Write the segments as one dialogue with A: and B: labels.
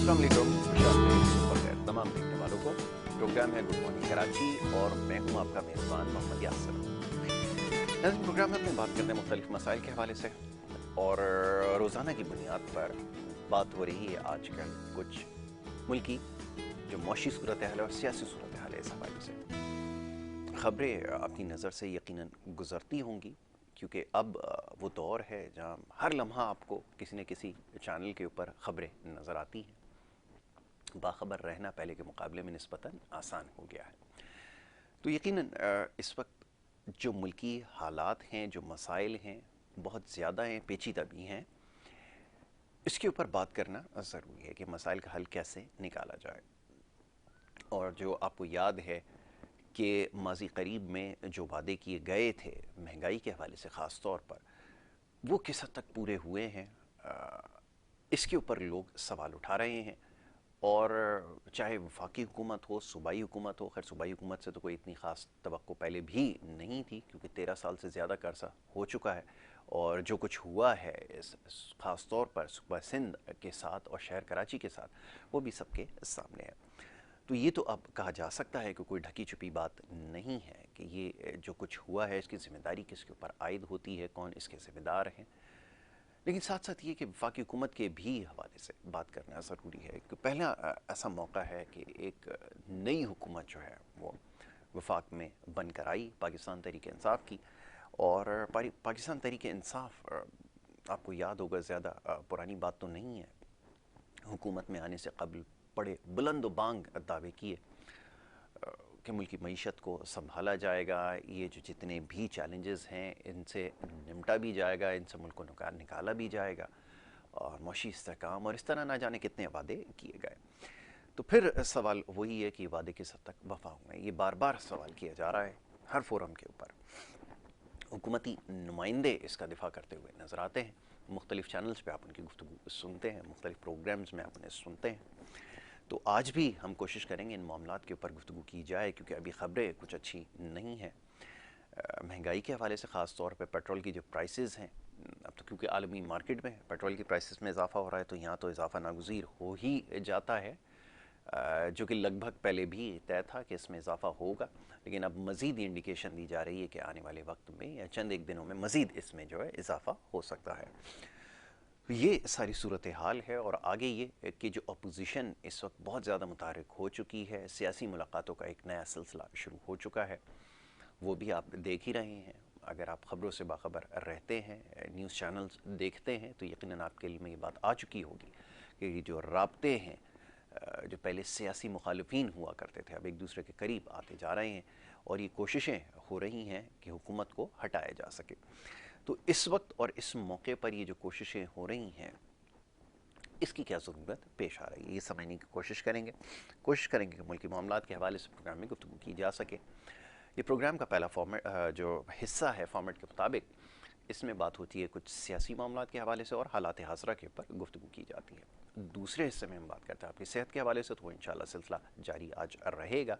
A: अस्सलाम वालेकुम, खुशामदीद सुबह खैर तमाम देखने वालों को। प्रोग्राम है गुड मॉर्निंग कराची और मैं हूं आपका मेज़बान मोहम्मद यासिर। इस प्रोग्राम में अपनी बात करते हैं मुख्तलिफ मसाइल के हवाले से और रोज़ाना की बुनियाद पर बात हो रही है आजकल कुछ मुल्की जो मौशी सूरत हाल है और सियासी सूरत हाल है। इस हवाले से ख़बरें आपकी नज़र से यकीनन गुज़रती होंगी क्योंकि अब वो दौर है जहाँ हर लम्हा आपको किसी न किसी चैनल के ऊपर ख़बरें नज़र आती हैं। बाखबर रहना पहले के मुकाबले में निस्बतन आसान हो गया है। तो यकीनन इस वक्त जो मुल्की हालात हैं, जो मसाइल हैं, बहुत ज़्यादा हैं, पेचीदा भी हैं। इसके ऊपर बात करना ज़रूरी है कि मसाइल का हल कैसे निकाला जाए। और जो आपको याद है कि माजी करीब में जो वादे किए गए थे महंगाई के हवाले से ख़ास तौर पर, वो किस हद तक पूरे हुए हैं, इसके ऊपर लोग सवाल उठा रहे हैं। और चाहे वफाकी हुकूमत हो, सूबाई हुकूमत हो, खैर सूबाई हुकूमत से तो कोई इतनी ख़ास तवक्को पहले भी नहीं थी क्योंकि 13 साल से ज़्यादा का अरसा हो चुका है। और जो कुछ हुआ है इस ख़ास तौर पर सूबा सिंध के साथ और शहर कराची के साथ, वो भी सबके सामने है। तो ये तो अब कहा जा सकता है कि कोई ढकी छुपी बात नहीं है कि ये जो कुछ हुआ है इसकी ज़िम्मेदारी किसके ऊपर आयद होती है, कौन इसके ज़िम्मेदार हैं। लेकिन साथ साथ ये कि वफाकी हुकूमत के भी हवाले से बात करना ज़रूरी है कि पहला ऐसा मौका है कि एक नई हुकूमत जो है वो वफाक में बनकर आई, पाकिस्तान तहरीक इंसाफ की। और पाकिस्तान तहरीक इंसाफ आपको याद होगा ज़्यादा पुरानी बात तो नहीं है। हुकूमत में आने से कबल बड़े बुलंद बांग दावे किए कि मुल्क की मईशत को संभाला जाएगा, ये जो जितने भी चैलेंजेस हैं इनसे निमटा भी जाएगा, इनसे मुल्क को निकाला भी जाएगा और मौशी इस्तेहकाम और इस तरह ना जाने कितने वादे किए गए। तो फिर सवाल वही है कि वादे किस हद तक वफा हुए। ये बार बार सवाल किया जा रहा है हर फोरम के ऊपर। हुकूमती नुमाइंदे इसका दिफा करते हुए नज़र आते हैं, मुख्तलिफ़ चैनल्स पर आप उनकी गुफ्तगू सुनते हैं, मुख्तलिफ़ प्रोग्राम्स में आप उन्हें सुनते हैं। तो आज भी हम कोशिश करेंगे इन मामलात के ऊपर गुफ्तगू की जाए क्योंकि अभी ख़बरें कुछ अच्छी नहीं हैं। महंगाई के हवाले से ख़ास तौर पे पेट्रोल की जो प्राइसेस हैं, अब तो क्योंकि आलमी मार्केट में पेट्रोल की प्राइसेस में इजाफ़ा हो रहा है तो यहाँ तो इजाफ़ा नागुज़ीर हो ही जाता है, जो कि लगभग पहले भी तय था कि इसमें इजाफ़ा होगा। लेकिन अब मज़ीद इंडिकेशन दी जा रही है कि आने वाले वक्त में या चंद एक दिनों में मज़ीद इसमें जो है इजाफ़ा हो सकता है। ये सारी सूरत हाल है और आगे ये कि जो अपोजिशन इस वक्त बहुत ज़्यादा मुतहरिक हो चुकी है, सियासी मुलाकातों का एक नया सिलसिला शुरू हो चुका है, वो भी आप देख ही रहे हैं। अगर आप ख़बरों से बाखबर रहते हैं, न्यूज़ चैनल्स देखते हैं, तो यकीनन आपके लिए में ये बात आ चुकी होगी कि जो राब्ते हैं जो पहले सियासी मुखालिफिन हुआ करते थे अब एक दूसरे के करीब आते जा रहे हैं और ये कोशिशें हो रही हैं कि हुकूमत को हटाया जा सके। तो इस वक्त और इस मौके पर ये जो कोशिशें हो रही हैं इसकी क्या ज़रूरत पेश आ रही है, ये समझने की कोशिश करेंगे कि मुल्की मामलात के हवाले से प्रोग्राम में गुफ्तगू की जा सके। ये प्रोग्राम का पहला फॉर्मेट जो हिस्सा है फॉर्मेट के मुताबिक, इसमें बात होती है कुछ सियासी मामलात के हवाले से और हालात हाज़रा के ऊपर गुफ्तगू की जाती है। दूसरे हिस्से में हम बात करते हैं आपकी सेहत के हवाले से, तो इंशाअल्लाह सिलसिला जारी आज रहेगा।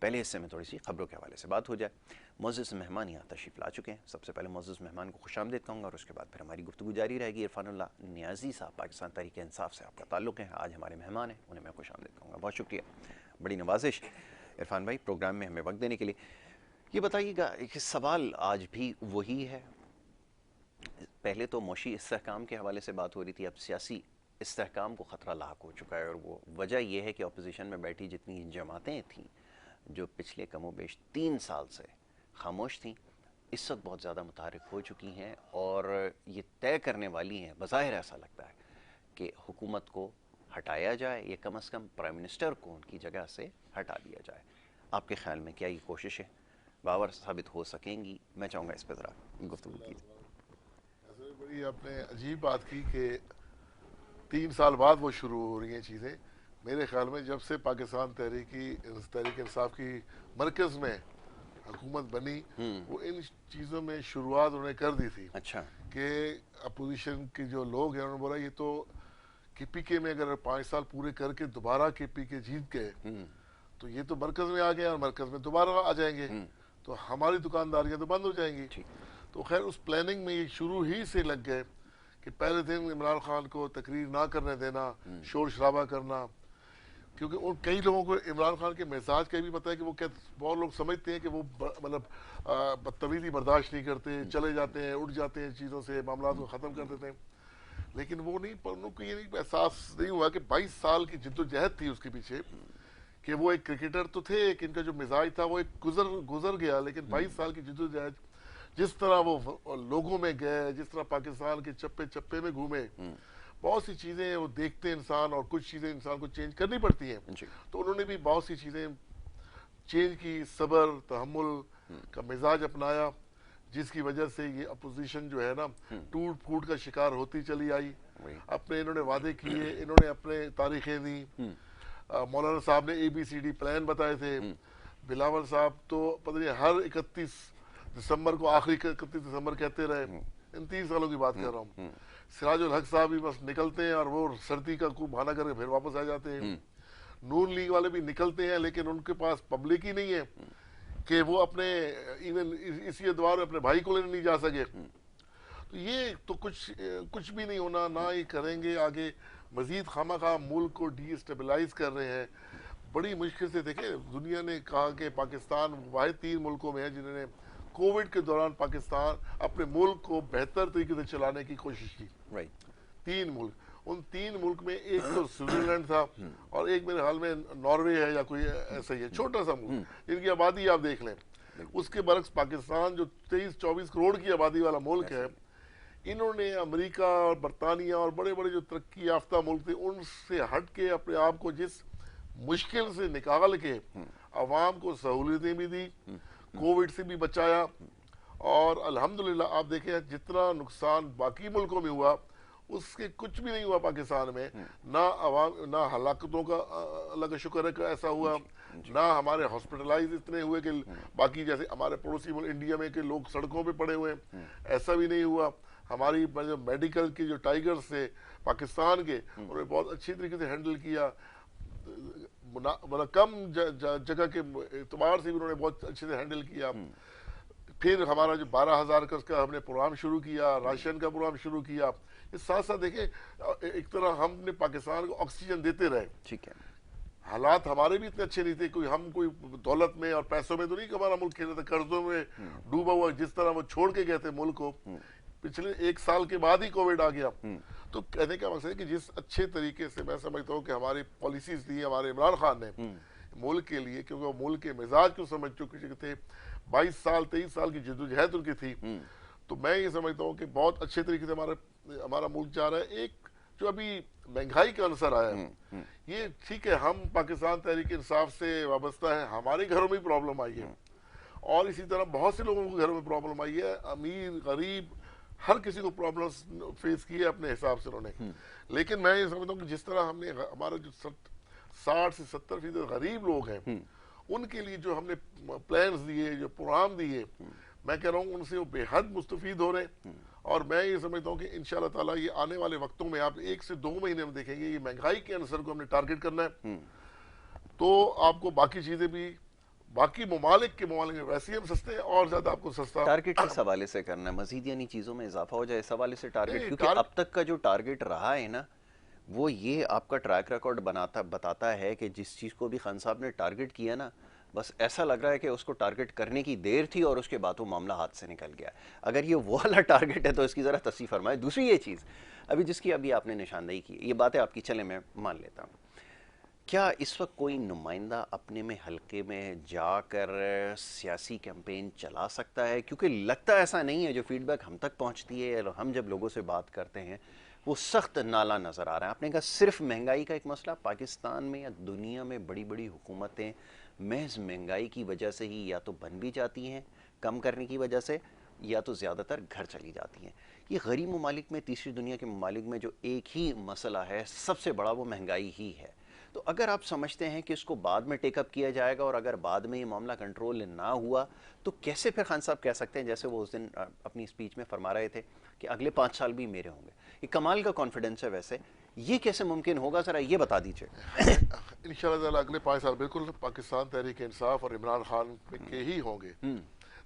A: पहले हिस्से में थोड़ी सी खबरों के हवाले से बात हो जाए। मुअज़्ज़ज़ मेहमान यहाँ तशरीफ़ ला चुके हैं। सबसे पहले मुअज़्ज़ज़ मेहमान को खुशामदीद कहूँगा और उसके बाद फिर हमारी गुफ्तगू जारी रहेगी। इरफानुल्लाह नियाज़ी साहब, पाकिस्तान तहरीक इंसाफ से आपका ताल्लुक़ है, आज हमारे मेहमान हैं, उन्हें मैं खुशामदीद कहूँगा। बहुत शुक्रिया, बड़ी नवाजिश इरफान भाई प्रोग्राम में हमें वक्त देने के लिए। ये बताइएगा कि सवाल आज भी वही है, पहले तो मौशी इस्तेहकाम के हवाले से बात हो रही थी, अब सियासी इस्तेहकाम को ख़तरा लाक हो चुका है और वो वजह यह है कि अपोजिशन में बैठी जितनी जमातें थीं जो पिछले कमोबेश 3 साल से खामोश थीं, इस वक्त बहुत ज़्यादा मुतहरिक हो चुकी हैं और ये तय करने वाली हैं, बज़ाहिर ऐसा लगता है कि हुकूमत को हटाया जाए या कम अज़ कम प्राइम मिनिस्टर को उनकी जगह से हटा दिया जाए। आपके ख्याल में क्या ये कोशिशें बावर साबित हो सकेंगी? मैं चाहूँगा इस पर ज़रा गुफ्तगू कीजिए।
B: बड़ी आपने अजीब बात की कि 3 साल बाद वो शुरू हो रही हैं चीज़ें। मेरे ख्याल में जब से पाकिस्तान तहरीक इंसाफ की मरकज़ में हुकूमत बनी, वो इन चीज़ों में शुरुआत उन्होंने कर दी थी।
A: अच्छा,
B: कि अपोजिशन के जो लोग हैं उन्होंने बोला ये तो KPK में अगर 5 साल पूरे करके दोबारा KPK जीत गए तो ये तो मरकज़ में आ गए और मरकज़ में दोबारा आ जाएंगे, तो हमारी दुकानदारियाँ तो बंद हो जाएंगी।
A: ठीक,
B: तो खैर उस प्लानिंग में ये शुरू ही से लग गए कि पहले दिन इमरान खान को तकरीर ना करने देना, शोर शराबा करना, क्योंकि उन कई लोगों को इमरान खान के मिजाज का भी पता है कि वो क्या, बहुत लोग समझते हैं कि वो मतलब बदतमीजी बर्दाश्त नहीं करते, चले जाते हैं, उठ जाते हैं चीज़ों से, मामला को ख़त्म कर देते हैं। लेकिन वो नहीं, पर उनको ये नहीं एहसास नहीं हुआ कि 22 साल की जिद्दोजहद थी उसके पीछे, कि वो एक क्रिकेटर तो थे कि इनका जो मिजाज था वो एक गुजर गया, लेकिन 22 साल की जिद्दोजहद, जिस तरह वो लोगों में गए, जिस तरह पाकिस्तान के चप्पे चप्पे में घूमे, बहुत सी चीज़ें वो देखते हैं इंसान, और कुछ चीज़ें इंसान को चेंज करनी पड़ती हैं। तो उन्होंने भी बहुत सी चीज़ें चेंज की, सब्र तहम्मुल का मिजाज अपनाया, जिसकी वजह से ये अपोजिशन जो है ना टूट फूट का शिकार होती चली आई। अपने इन्होंने वादे किए, इन्होंने अपने तारीखें दी, मौलाना साहब ने ABCD प्लान बताए थे, बिलावल साहब तो पता नहीं हर 31 दिसंबर को आखिरी 31 दिसंबर कहते रहे। इन 3 सालों की बात कर रहा हूँ। सिराजुल हक साहब भी बस निकलते हैं और वो सर्दी का खूब बहाना करके फिर वापस आ जाते हैं। नून लीग वाले भी निकलते हैं, लेकिन उनके पास पब्लिक ही नहीं है कि वो अपने इवन इसी एतवार में अपने भाई को लेने नहीं जा सके। तो ये तो कुछ भी नहीं होना, ना ही करेंगे आगे। मजीद खामा मुल्क को डीस्टेबलाइज कर रहे हैं बड़ी मुश्किल से। देखें, दुनिया ने कहा कि पाकिस्तान वाहिद 3 मुल्कों में है जिन्होंने कोविड के दौरान पाकिस्तान अपने मुल्क को बेहतर तरीके से चलाने की कोशिश की। 3 मुल्क, उन 3 मुल्क में एक तो स्विट्जरलैंड था और एक मेरे हाल में नॉर्वे है या कोई ऐसा ही है, छोटा सा मुल्क, जिनकी आबादी आप देख लें। उसके बरक्स पाकिस्तान जो 23-24 करोड़ की आबादी वाला मुल्क है, इन्होंने अमेरिका और बरतानिया और बड़े बड़े जो तरक्की याफ्ता मुल्क थे उनसे हट के अपने आप को जिस मुश्किल से निकाल के अवाम को सहूलियतें भी दी, कोविड से भी बचाया, और अल्हम्दुलिल्लाह आप देखें जितना नुकसान बाकी मुल्कों में हुआ उसके कुछ भी नहीं हुआ पाकिस्तान में। ना अवाम, ना हलाकतों का अल्लाह का शुक्र है कि ऐसा हुआ, ना हमारे हॉस्पिटलाइज इतने हुए कि बाकी जैसे हमारे पड़ोसी मुल्क इंडिया में के लोग सड़कों पे पड़े हुए हैं, ऐसा भी नहीं हुआ। हमारी जो मेडिकल के जो टाइगर्स थे पाकिस्तान के, उन्होंने बहुत अच्छी तरीके से हैंडल किया, मतलब कम जगह के एतबार से भी उन्होंने बहुत अच्छे से हैंडल किया। फिर हमारा जो 12,000 का हमने प्रोग्राम शुरू किया, राशन का प्रोग्राम शुरू किया। इस साथ साथ देखें, एक तरह हमने पाकिस्तान को ऑक्सीजन देते रहे।
A: ठीक है,
B: हालात हमारे भी इतने अच्छे नहीं थे, कोई दौलत में और पैसों में तो नहीं हमारा मुल्क खेल रहा था, कर्जों में डूबा हुआ। जिस तरह वो छोड़ के गए थे मुल्क को, पिछले 1 साल के बाद ही कोविड आ गया। तो कहने का मकसद है कि जिस अच्छे तरीके से मैं समझता हूँ कि हमारी पॉलिसीज दी हमारे इमरान खान ने मुल्क के लिए, क्योंकि वो मुल्क के मिजाज को समझ चुके थे, 22 साल 23 साल की जद्दोजहद उनकी थी। तो मैं ये समझता हूँ कि बहुत अच्छे तरीके से हमारा मुल्क जा रहा है। एक जो अभी महंगाई का आंसर आया है, ये ठीक है, हम पाकिस्तान तहरीक इंसाफ से वाबस्ता है, हमारे घरों में प्रॉब्लम आई है, और इसी तरह बहुत से लोगों के घरों में प्रॉब्लम आई है। अमीर गरीब हर किसी को प्रॉब्लम्स फेस की है अपने हिसाब से उन्होंने। लेकिन मैं ये समझता हूँ कि जिस तरह हमने हमारा जो 60 से 70% गरीब लोग हैं, उनके लिए जो हमने प्लान्स दिए, जो प्रोग्राम दिए, मैं कह रहा हूँ उनसे वो बेहद मुस्तफीद हो रहे हैं। और मैं ये समझता हूँ कि इंशाल्लाह ताला ये आने वाले वक्तों में आप 1 से 2 महीने में देखेंगे ये महंगाई के आंसर को हमने टारगेट करना है। तो आपको बाकी चीजें भी, बाकी ममालिक में वैसे ही हम सस्ते हैं और ज्यादा आपको सस्ता
A: टारगेट किस हवाले से करना है, मजीद यानी चीजों में इजाफा हो जाए इस हवाले से टारगेट, क्योंकि अब तक का जो टारगेट रहा है ना, वो ये आपका ट्रैक रिकॉर्ड बताता है कि जिस चीज़ को भी खान साहब ने टारगेट किया ना, बस ऐसा लग रहा है कि उसको टारगेट करने की देर थी और उसके बाद वो मामला हाथ से निकल गया। अगर ये वो वाला टारगेट है तो इसकी ज़रा तस्वीर फरमाए। दूसरी ये चीज़ अभी जिसकी अभी आपने निशानदेही की, ये बातें आपकी चले मैं मान लेता हूँ, क्या इस वक्त कोई नुमाइंदा अपने में हल्के में जाकर सियासी कैंपेन चला सकता है? क्योंकि लगता ऐसा नहीं है, जो फीडबैक हम तक पहुँचती है, हम जब लोगों से बात करते हैं, वो सख्त नाला नज़र आ रहा है। आपने कहा सिर्फ महंगाई का एक मसला, पाकिस्तान में या दुनिया में बड़ी बड़ी हुकूमतें महज महंगाई की वजह से ही या तो बन भी जाती हैं कम करने की वजह से, या तो ज़्यादातर घर चली जाती हैं। ये गरीब ममालिक में, तीसरी दुनिया के ममालिक में जो एक ही मसला है सबसे बड़ा, वो महंगाई ही है। तो अगर आप समझते हैं कि इसको बाद में टेकअप किया जाएगा और अगर बाद में ये मामला कंट्रोल ना हुआ, तो कैसे फिर खान साहब कह सकते हैं, जैसे वो उस दिन अपनी स्पीच में फरमा रहे थे कि अगले 5 साल भी मेरे होंगे? ये कमाल का कॉन्फिडेंस है। वैसे ये कैसे मुमकिन होगा, ज़रा ये बता दीजिए।
B: इंशाल्लाह अगले 5 साल बिल्कुल पाकिस्तान तहरीक इंसाफ और इमरान खान के ही होंगे।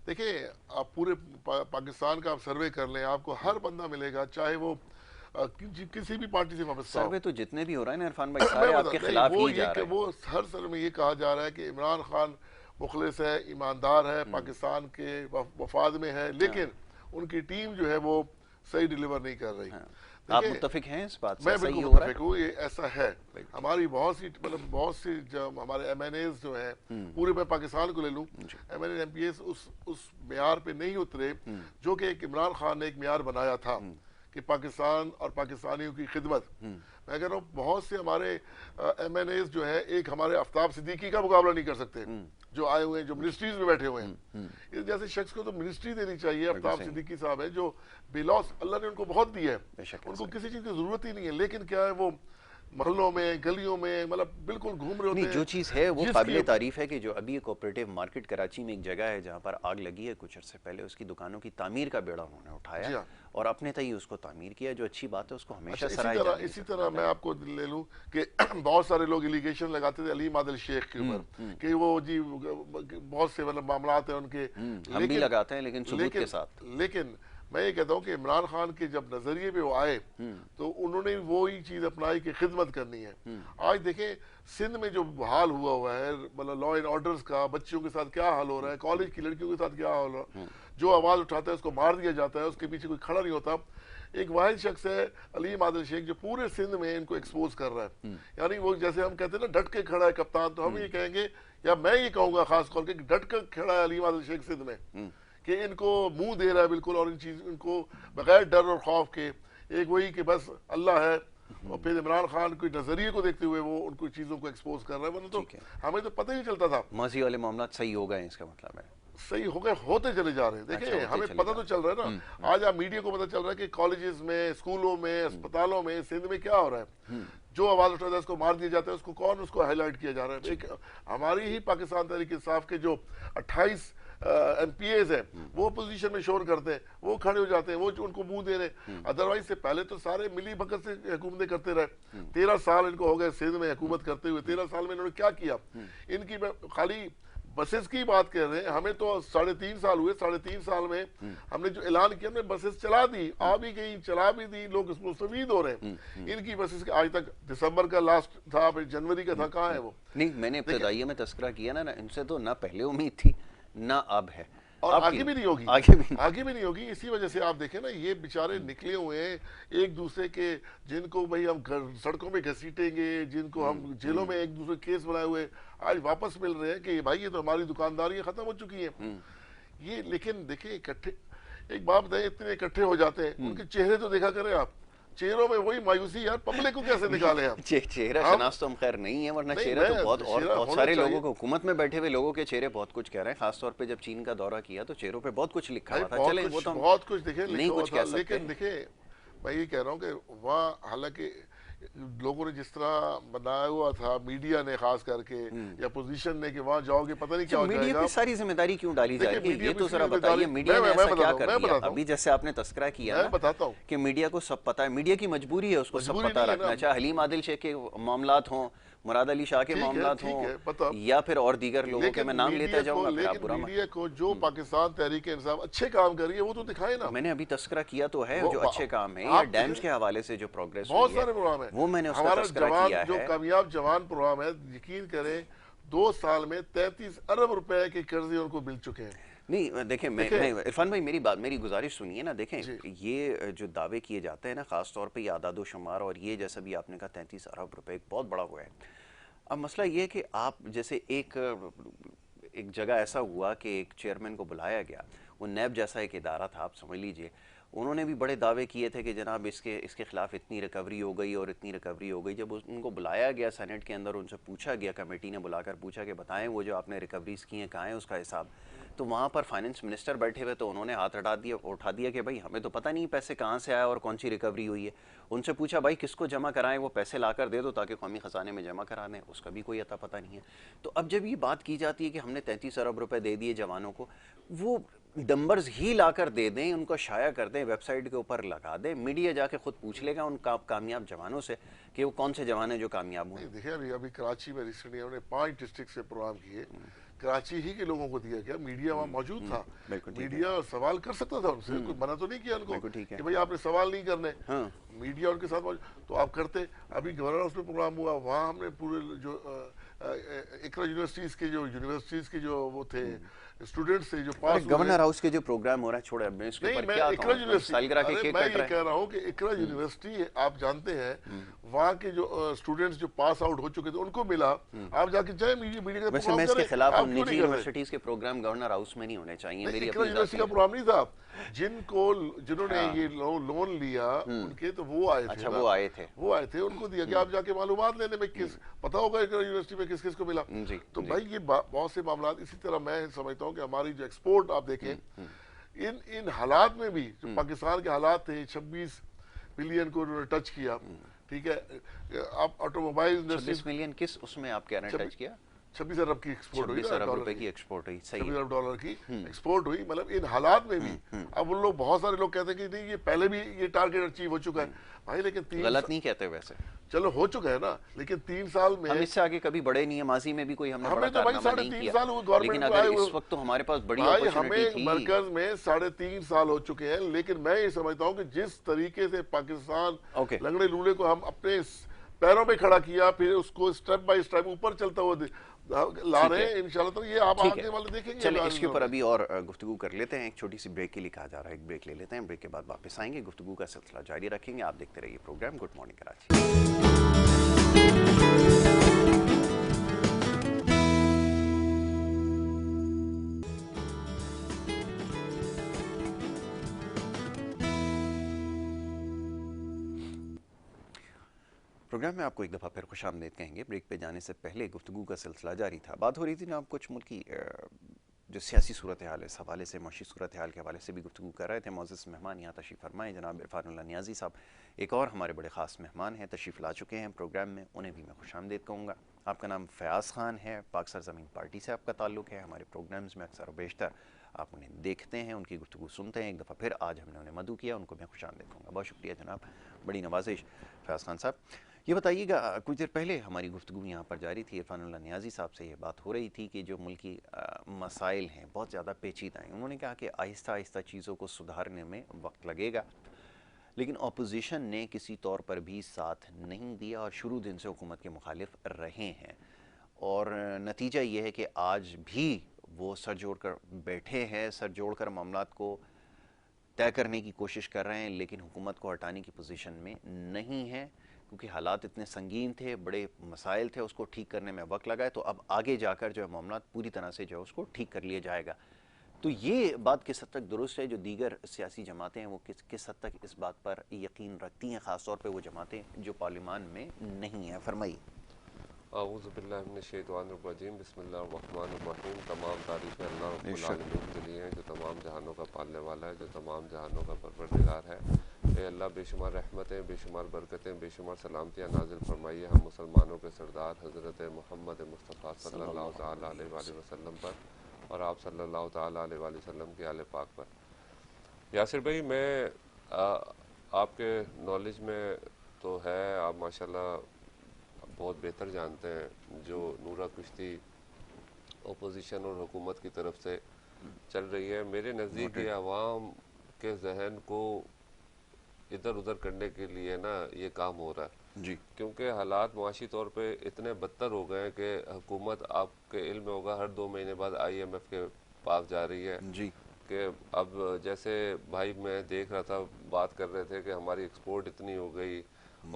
B: देखिए, आप पूरे पाकिस्तान का आप सर्वे कर लें, आपको हर बंदा मिलेगा, चाहे वो किसी भी पार्टी से वाबस्ता हो।
A: सर्वे तो जितने भी हो रहे हैं इरफान भाई सारे आपके खिलाफ ही जा रहे हैं।
B: वो हर सर्वे में ये कहा जा रहा है कि इमरान खान मुखलिस है, ईमानदार है, पाकिस्तान के वफाद में है, लेकिन उनकी टीम जो है वो सही डिलीवर नहीं कर रही।
A: आप मुत्तफिक हैं इस बात से?
B: मैं
A: सही
B: बिल्कुल
A: हो रहा है?
B: मुत्तफिक हूँ, ये ऐसा है। हमारी बहुत सी जब हमारे MNAs जो है, पूरे मैं पाकिस्तान को ले लूँ, MNA MPs उस मेयार पे नहीं उतरे जो कि एक इमरान खान ने एक मेयार बनाया था कि पाकिस्तान और पाकिस्तानियों की खिदमत। मैं कह रहा हूँ बहुत से हमारे MNAs जो है एक हमारे आफ्ताब सिद्दीकी का मुकाबला नहीं कर सकते, जो आए हुए हैं, जो मिनिस्ट्रीज में बैठे हुए हैं। इस जैसे शख्स को तो मिनिस्ट्री देनी चाहिए। आफ्ताब सिद्दीकी साहब है जो बेलौस, अल्लाह ने उनको बहुत दी है, उनको किसी चीज की जरूरत ही नहीं है, लेकिन क्या है वो महलों में, गलियों में, मतलब बिल्कुल घूम रहे होते हैं।
A: जो चीज़ है वो काबिल तारीफ है कि जो अभी ये कोऑपरेटिव मार्केट कराची में एक जगह है जहाँ पर आग लगी है कुछ अर्से पहले, उसकी दुकानों की तामीर का बेड़ा उन्होंने उठाया और अपने तय उसको तामीर किया, जो अच्छी बात है उसको हमेशा सराहा जाए।
B: इसी तरह मैं आपको ले लूँ कि बहुत सारे लोग एलिगेशन लगाते थे अलीम आदिल शेख के ऊपर कि वो जी बहुत से मतलब मामला हैं उनके,
A: हम भी लगाते हैं लेकिन सबूत के साथ।
B: लेकिन मैं ये कहता हूँ कि इमरान खान के जब नजरिए पे वो आए तो उन्होंने वो ही चीज अपनाई कि खिदमत करनी है। आज देखें सिंध में जो हाल हुआ है, मतलब लॉ एंड ऑर्डर्स का, बच्चियों के साथ क्या हाल हो रहा है, कॉलेज की लड़कियों के साथ क्या हाल हो रहा है, जो आवाज उठाता है उसको मार दिया जाता है, उसके पीछे कोई खड़ा नहीं होता। एक वाहिद शख्स है अलीम आदिल शेख जो पूरे सिंध में इनको एक्सपोज कर रहा है। यानी वो जैसे हम कहते हैं ना डट के खड़ा है कप्तान, तो हम ये कहेंगे या मैं ये कहूंगा खास तौर पर डट के खड़ा है अलीम आदिल शेख सिंध में, कि इनको मुंह दे रहा है बिल्कुल, और इनको बगैर डर और खौफ के एक वही कि बस अल्लाह है, और फिर इमरान खान के नजरिए को देखते हुए वो उनको चीजों को एक्सपोज कर रहा है। वरना तो हमें तो पता ही चलता था।
A: माजी वाले मामला सही हो गए, इसका मतलब है
B: सही हो गए, होते चले जा रहे हैं। देखिए हमें पता तो चल रहा है ना, आज आप मीडिया को पता चल रहा है कि कॉलेजेस में, स्कूलों में, अस्पतालों में सिंध में क्या हो रहा है। जो आवाज उठाता है उसको मार दिया जाता है, उसको कौन उसको हाईलाइट किया जा रहा है। एक हमारी ही पाकिस्तान तहरीक इंसाफ के जो 28 MPAs है वो पोजीशन में शोर करते हैं, वो खड़े हो जाते हैं, वो उनको मुंह दे रहे। अदरवाइज से पहले तो सारे मिली भगत से हुकूमतें करते रहे। 13 साल इनको हो गए सिंध में हुकूमत करते हुए। 13 साल में इन्होंने क्या किया? इनकी खाली बसेस की बात कर रहे हैं, हमें तो 3.5 साल हुए। 3.5 साल में हमने जो ऐलान किया, हमने बसेस चला दी, आ भी गई, चला भी दी, लोग मुस्तफीद हो रहे हैं। इनकी बसेस आज तक दिसंबर का लास्ट था, फिर जनवरी का था, कहाँ है वो?
A: नहीं, मैंने इब्तिदाइया में तस्करा किया ना, इनसे तो ना पहले उम्मीद थी ना अब है,
B: और आगे भी नहीं होगी, आगे भी नहीं होगी। इसी वजह से आप देखें ना, ये बेचारे निकले हुए हैं एक दूसरे के, जिनको भाई हम सड़कों में घसीटेंगे, जिनको हम जेलों में एक दूसरे केस बनाए हुए, आज वापस मिल रहे हैं कि भाई ये तो हमारी दुकानदारी खत्म हो चुकी है। ये लेकिन देखिए इकट्ठे, एक बात बताइए, इतने इकट्ठे हो जाते हैं, उनके चेहरे तो देखा करें आप, चेहरों में वही मायूसी। यार पब्लिक को कैसे निकाले हम?
A: चेहरा शनास तो हम खैर नहीं है, वरना चेहरा तो बहुत सारे लोगों को, हुकूमत में बैठे हुए लोगों के चेहरे बहुत कुछ कह रहे हैं। खासतौर पे जब चीन का दौरा किया तो चेहरों पे बहुत कुछ लिखा हुआ था। चले वो तो
B: बहुत कुछ देखे
A: नहीं कुछ कह सकते,
B: लेकिन देखिए मैं ये कह रहा हूँ कि वहाँ हालांकि लोगों ने जिस तरह बनाया हुआ था, मीडिया ने खास करके या पोजीशन ने, कि वहां जाओगे पता नहीं क्या हो जाएगा।
A: मीडिया पे सारी जिम्मेदारी क्यों डाली जाएगी? ये तो जरा बताइए, मीडिया ने ऐसा क्या कर दिया? अभी जैसे आपने तस्करा किया, मैं
B: बताता हूँ
A: कि मीडिया को सब पता है, मीडिया की मजबूरी है उसको सब पता रखना, चाहे हलीम आदिल शेख के मामलात हों, मुराद अली शाह के मामलात हों, या फिर और दीगर लोगों के, मैं नाम लेता जाऊंगा, फिर आप बुरा मत।
B: मीडिया को जो पाकिस्तान तहरीक इंसाफ अच्छे काम कर रही है वो तो दिखाए ना।
A: मैंने अभी तस्करा किया तो है जो अच्छे काम है, या डैम्स के हवाले से जो प्रोग्रेस
B: बहुत सारे प्रोग्राम है,
A: वो मैंने उसका तस्करा किया है।
B: जो कामयाब जवान प्रोग्राम है, यकीन करें 2 साल में 33 अरब रुपए के कर्जे उनको मिल चुके हैं।
A: नहीं देखें, मैं इरफान भाई मेरी गुजारिश सुनिए ना। देखें ये जो दावे किए जाते हैं ना, खास तौर पे ये आदादो शुमार, और ये जैसा भी आपने कहा 33 अरब रुपए एक बहुत बड़ा हुआ है। अब मसला ये है कि आप जैसे एक जगह ऐसा हुआ कि एक चेयरमैन को बुलाया गया, वो नैब जैसा एक इदारा था, आप समझ लीजिए, उन्होंने भी बड़े दावे किए थे कि जनाब इसके खिलाफ इतनी रिकवरी हो गई और इतनी रिकवरी हो गई। जब उनको बुलाया गया सेनेट के अंदर, उनसे पूछा गया, कमेटी ने बुलाकर पूछा कि बताएं वो जो आपने रिकवरीज की हैं कहाँ है उसका हिसाब, तो वहाँ पर फाइनेंस मिनिस्टर बैठे हुए, तो उन्होंने हाथ उठा दिया कि भाई हमें तो पता नहीं पैसे कहाँ से आया और कौन सी रिकवरी हुई है। उनसे पूछा भाई किसको जमा कराएं, वो पैसे लाकर दे दो ताकि कौमी ख़जाने में जमा करा दें, उसका भी कोई अता पता नहीं है। तो अब जब ये बात की जाती है कि हमने 33 अरब रुपए दे दिए जवानों को, वो नंबर्स ही लाकर दे दें, उनको शाया कर दें, वेबसाइट के ऊपर लगा दें, मीडिया जाके खुद पूछ लेगा उन कामयाब जवानों से कि वो कौन से जवान हैं जो कामयाब हुए।
B: देखिए अभी कराची में रिसेंटली हमने 5 डिस्ट्रिक्ट से प्रोग्राम किए, कराची ही के लोगों को दिया गया, मीडिया वहाँ मौजूद था,
A: बिल्कुल ठीक है।
B: मीडिया सवाल कर सकता था उनसे, कोई मना तो नहीं किया उनको
A: बिल्कुल ठीक है।
B: कि भाई आपने सवाल नहीं करने,
A: हाँ।
B: मीडिया उनके साथ मौजूद, तो आप करते। अभी गवर्नर हाउस में प्रोग्राम हुआ, वहाँ हमने पूरे जो इकरा यूनिवर्सिटीज के जो वो थे स्टूडेंट्स थे जो
A: अरे
B: पास हुए।
A: गवर्नर हाउस के जो प्रोग्राम हो रहा है, छोड़े अब मैं इसके
B: नहीं,
A: ऊपर
B: मैं
A: क्या
B: इकरा
A: कहूँ,
B: यूनिवर्सिटी,
A: सालगिरह के
B: अरे
A: केक
B: मैं
A: कट
B: ये
A: रहे
B: कह रहा हूँ कि इकरा यूनिवर्सिटी आप जानते हैं, वहाँ के जो स्टूडेंट्स जो पास आउट हो चुके थे उनको मिला। आप जाके चाहे मीडिया मीडिया का
A: वैसे मैं
B: प्रोग्राम
A: इसके
B: करें,
A: खिलाफ
B: आप
A: हूँ,
B: क्यों
A: निजी
B: नहीं कर रहे?
A: यूनिवर्सिटीज के प्रोग्राम गवर्नर हाउस में नहीं होने चाहिए,
B: नहीं,
A: मेरी
B: इकरा
A: अपनी
B: यूनिवर्सिटी
A: जाती
B: का
A: है।
B: प्रोग्राम नहीं था, जिन्होंने
A: हाँ।
B: ये लोन लिया उनके, तो वो आए थे
A: अच्छा,
B: ना,
A: वो आए थे।
B: वो आए थे, उनको दिया गया। आप जाके मालूमात लेने में किस पता होगा इकरा यूनिवर्सिटी में किस किस को मिला।
A: जी
B: तो
A: जी।
B: भाई ये बहुत से मामला, इसी तरह मैं समझता हूँ कि हमारी जो एक्सपोर्ट आप देखें, इन हालात में भी जो पाकिस्तान के हालात थे, 26 बिलियन को उन्होंने टच किया, ठीक है। आप ऑटोमोबाइल इंडस्ट्री
A: 26 मिलियन किस उसमें आप कह रहे हैं टच किया?
B: 26 अरब की एक्सपोर्ट हुई
A: 26
B: ना,
A: अरब
B: डॉलर
A: रुपए
B: की
A: की एक्सपोर्ट हुई, सही
B: 26
A: है।
B: अरब डॉलर की एक्सपोर्ट हुई। मतलब इन हालात में भी अब उन लोग, बहुत सारे लोग कहते हैं कि नहीं ये पहले भी ये टारगेट अचीव हो चुका है। भाई लेकिन
A: गलत नहीं कहते वैसे,
B: चलो हो चुका है ना, लेकिन 3 साल में
A: हम इससे आगे कभी बड़े नहीं है, माजी में भी कोई हमने बड़ा
B: हमें तो भाई
A: कारनामा नहीं
B: 3.5
A: किया,
B: साल हुए गवर्नमेंट
A: लेकिन
B: में
A: अगर
B: आए
A: इस
B: हुए।
A: वक्त तो हमारे पास बड़ी
B: भाई
A: अपॉर्चुनिटी
B: हमें
A: थी।
B: मरकज में 3.5 साल हो चुके हैं, लेकिन मैं ये समझता हूँ कि जिस तरीके से पाकिस्तान
A: ओके।
B: लंगड़े लूले को हम अपने पैरों में खड़ा किया, फिर उसको स्टेप बाय स्टेप ऊपर चलता हुआ ला रहे हैं इंशाल्लाह, तो ये आप आगे वाले देखेंगे।
A: चलिए इसके ऊपर अभी और गुफ्तगू कर लेते हैं, एक छोटी सी ब्रेक के लिए कहा जा रहा है, एक ब्रेक ले लेते हैं, ब्रेक के बाद वापस आएंगे, गुफ्तगू का सिलसिला जारी रखेंगे। आप देखते रहिए program good morning Karachi. Program में आपको एक दफ़ा फिर खुशामदीद कहेंगे। ब्रेक पे जाने से पहले गुफ्तगू का सिलसिला जारी था, बात हो रही थी ना, आप कुछ मुल्की जो सियासी सूरत हाल है, इस हवाले से माशी सूरत हाल के हवाले से भी गुफ्तगू कर रहे थे। मोअज़्ज़ज़ मेहमान यहाँ तशरीफ़ फरमाए, जनाब इरफानुल्लाह नियाज़ी साहब एक और हमारे बड़े ख़ास मेहमान हैं, तशरीफ़ ला चुके हैं प्रोग्राम में, उन्हें भी मैं खुशामदीद कहूँगा। आपका नाम फ़याज़ ख़ान है, पाक सरज़मीन पार्टी से आपका ताल्लुक़ है, हमारे प्रोग्राम्स में अक्सर व बेशतर आप उन्हें देखते हैं, उनकी गुफ्तगू सुनते हैं। एक दफ़ा फिर आज हमने उन्हें मदू किया, उनको मैं खुशामदीद कहूँगा। बहुत शुक्रिया जनाब, बड़ी नवाजिश। फ़याज़ ख़ान साहब ये बताइएगा, कुछ देर पहले हमारी गुफ्तगू यहाँ पर जारी थी, इरफानुल्लाह नियाज़ी साहब से ये बात हो रही थी कि जो मुल्की मसाइल हैं बहुत ज़्यादा पेचीदा हैं। उन्होंने कहा कि आहिस्ता आहिस्ता चीज़ों को सुधारने में वक्त लगेगा, लेकिन अपोजिशन ने किसी तौर पर भी साथ नहीं दिया और शुरू दिन से हुकूमत के मुखालिफ रहे हैं। और नतीजा ये है कि आज भी वो सर जोड़ कर बैठे हैं, सर जोड़ कर मामलात को तय करने की कोशिश कर रहे हैं, लेकिन हुकूमत को हटाने की पोजीशन में नहीं है, क्योंकि हालात इतने संगीन थे, बड़े मसाइल थे, उसको ठीक करने में वक्त लगा है। तो अब आगे जाकर जो है मामलात पूरी तरह से जो है उसको ठीक कर लिया जाएगा। तो ये बात किस हद तक दुरुस्त है? जो दीगर सियासी जमातें हैं वो किस हद तक इस बात पर यकीन रखती हैं, ख़ास तौर पर वो जमातें जो पार्लियामान में नहीं हैं? फरमाइए।
C: आऊज़ु बिल्लाहि मिनश्शैतानिर्रजीम, बिस्मिल्लाहिर्रहमानिर्रहीम। तमाम तारीफ़ें अल्लाह रब्बुल आलमीन के लिए हैं, जो तमाम जहानों का पालने वाला है, जो तमाम जहानों का परवरदिगार है। ए अल्लाह, बेशुमार रहमतें, बेशुमार बरकतें, बेशुमार सलामतियाँ नाज़िल फरमाइए हम मुसलमानों के सरदार हज़रत मोहम्मद मुस्तफ़ा सल्लल्लाहु तआला अलैहि वसल्लम पर और आप सल्लल्लाहु तआला अलैहि वसल्लम के आले पाक पर। यासिर भाई, मैं आपके नॉलेज में तो है, आप माशाल्लाह बहुत बेहतर जानते हैं, जो नूरा कुश्ती अपोजिशन और हुकूमत की तरफ से चल रही है। मेरे नज़दीक ये अवाम के जहन को इधर उधर करने के लिए ना ये काम हो रहा है
A: जी,
C: क्योंकि हालात माशी तौर पे इतने बदतर हो गए हैं कि हुकूमत, आपके इल्म में होगा, हर 2 महीने बाद IMF के पास जा रही है
A: जी,
C: कि अब जैसे भाई मैं देख रहा था, बात कर रहे थे कि हमारी एक्सपोर्ट इतनी हो गई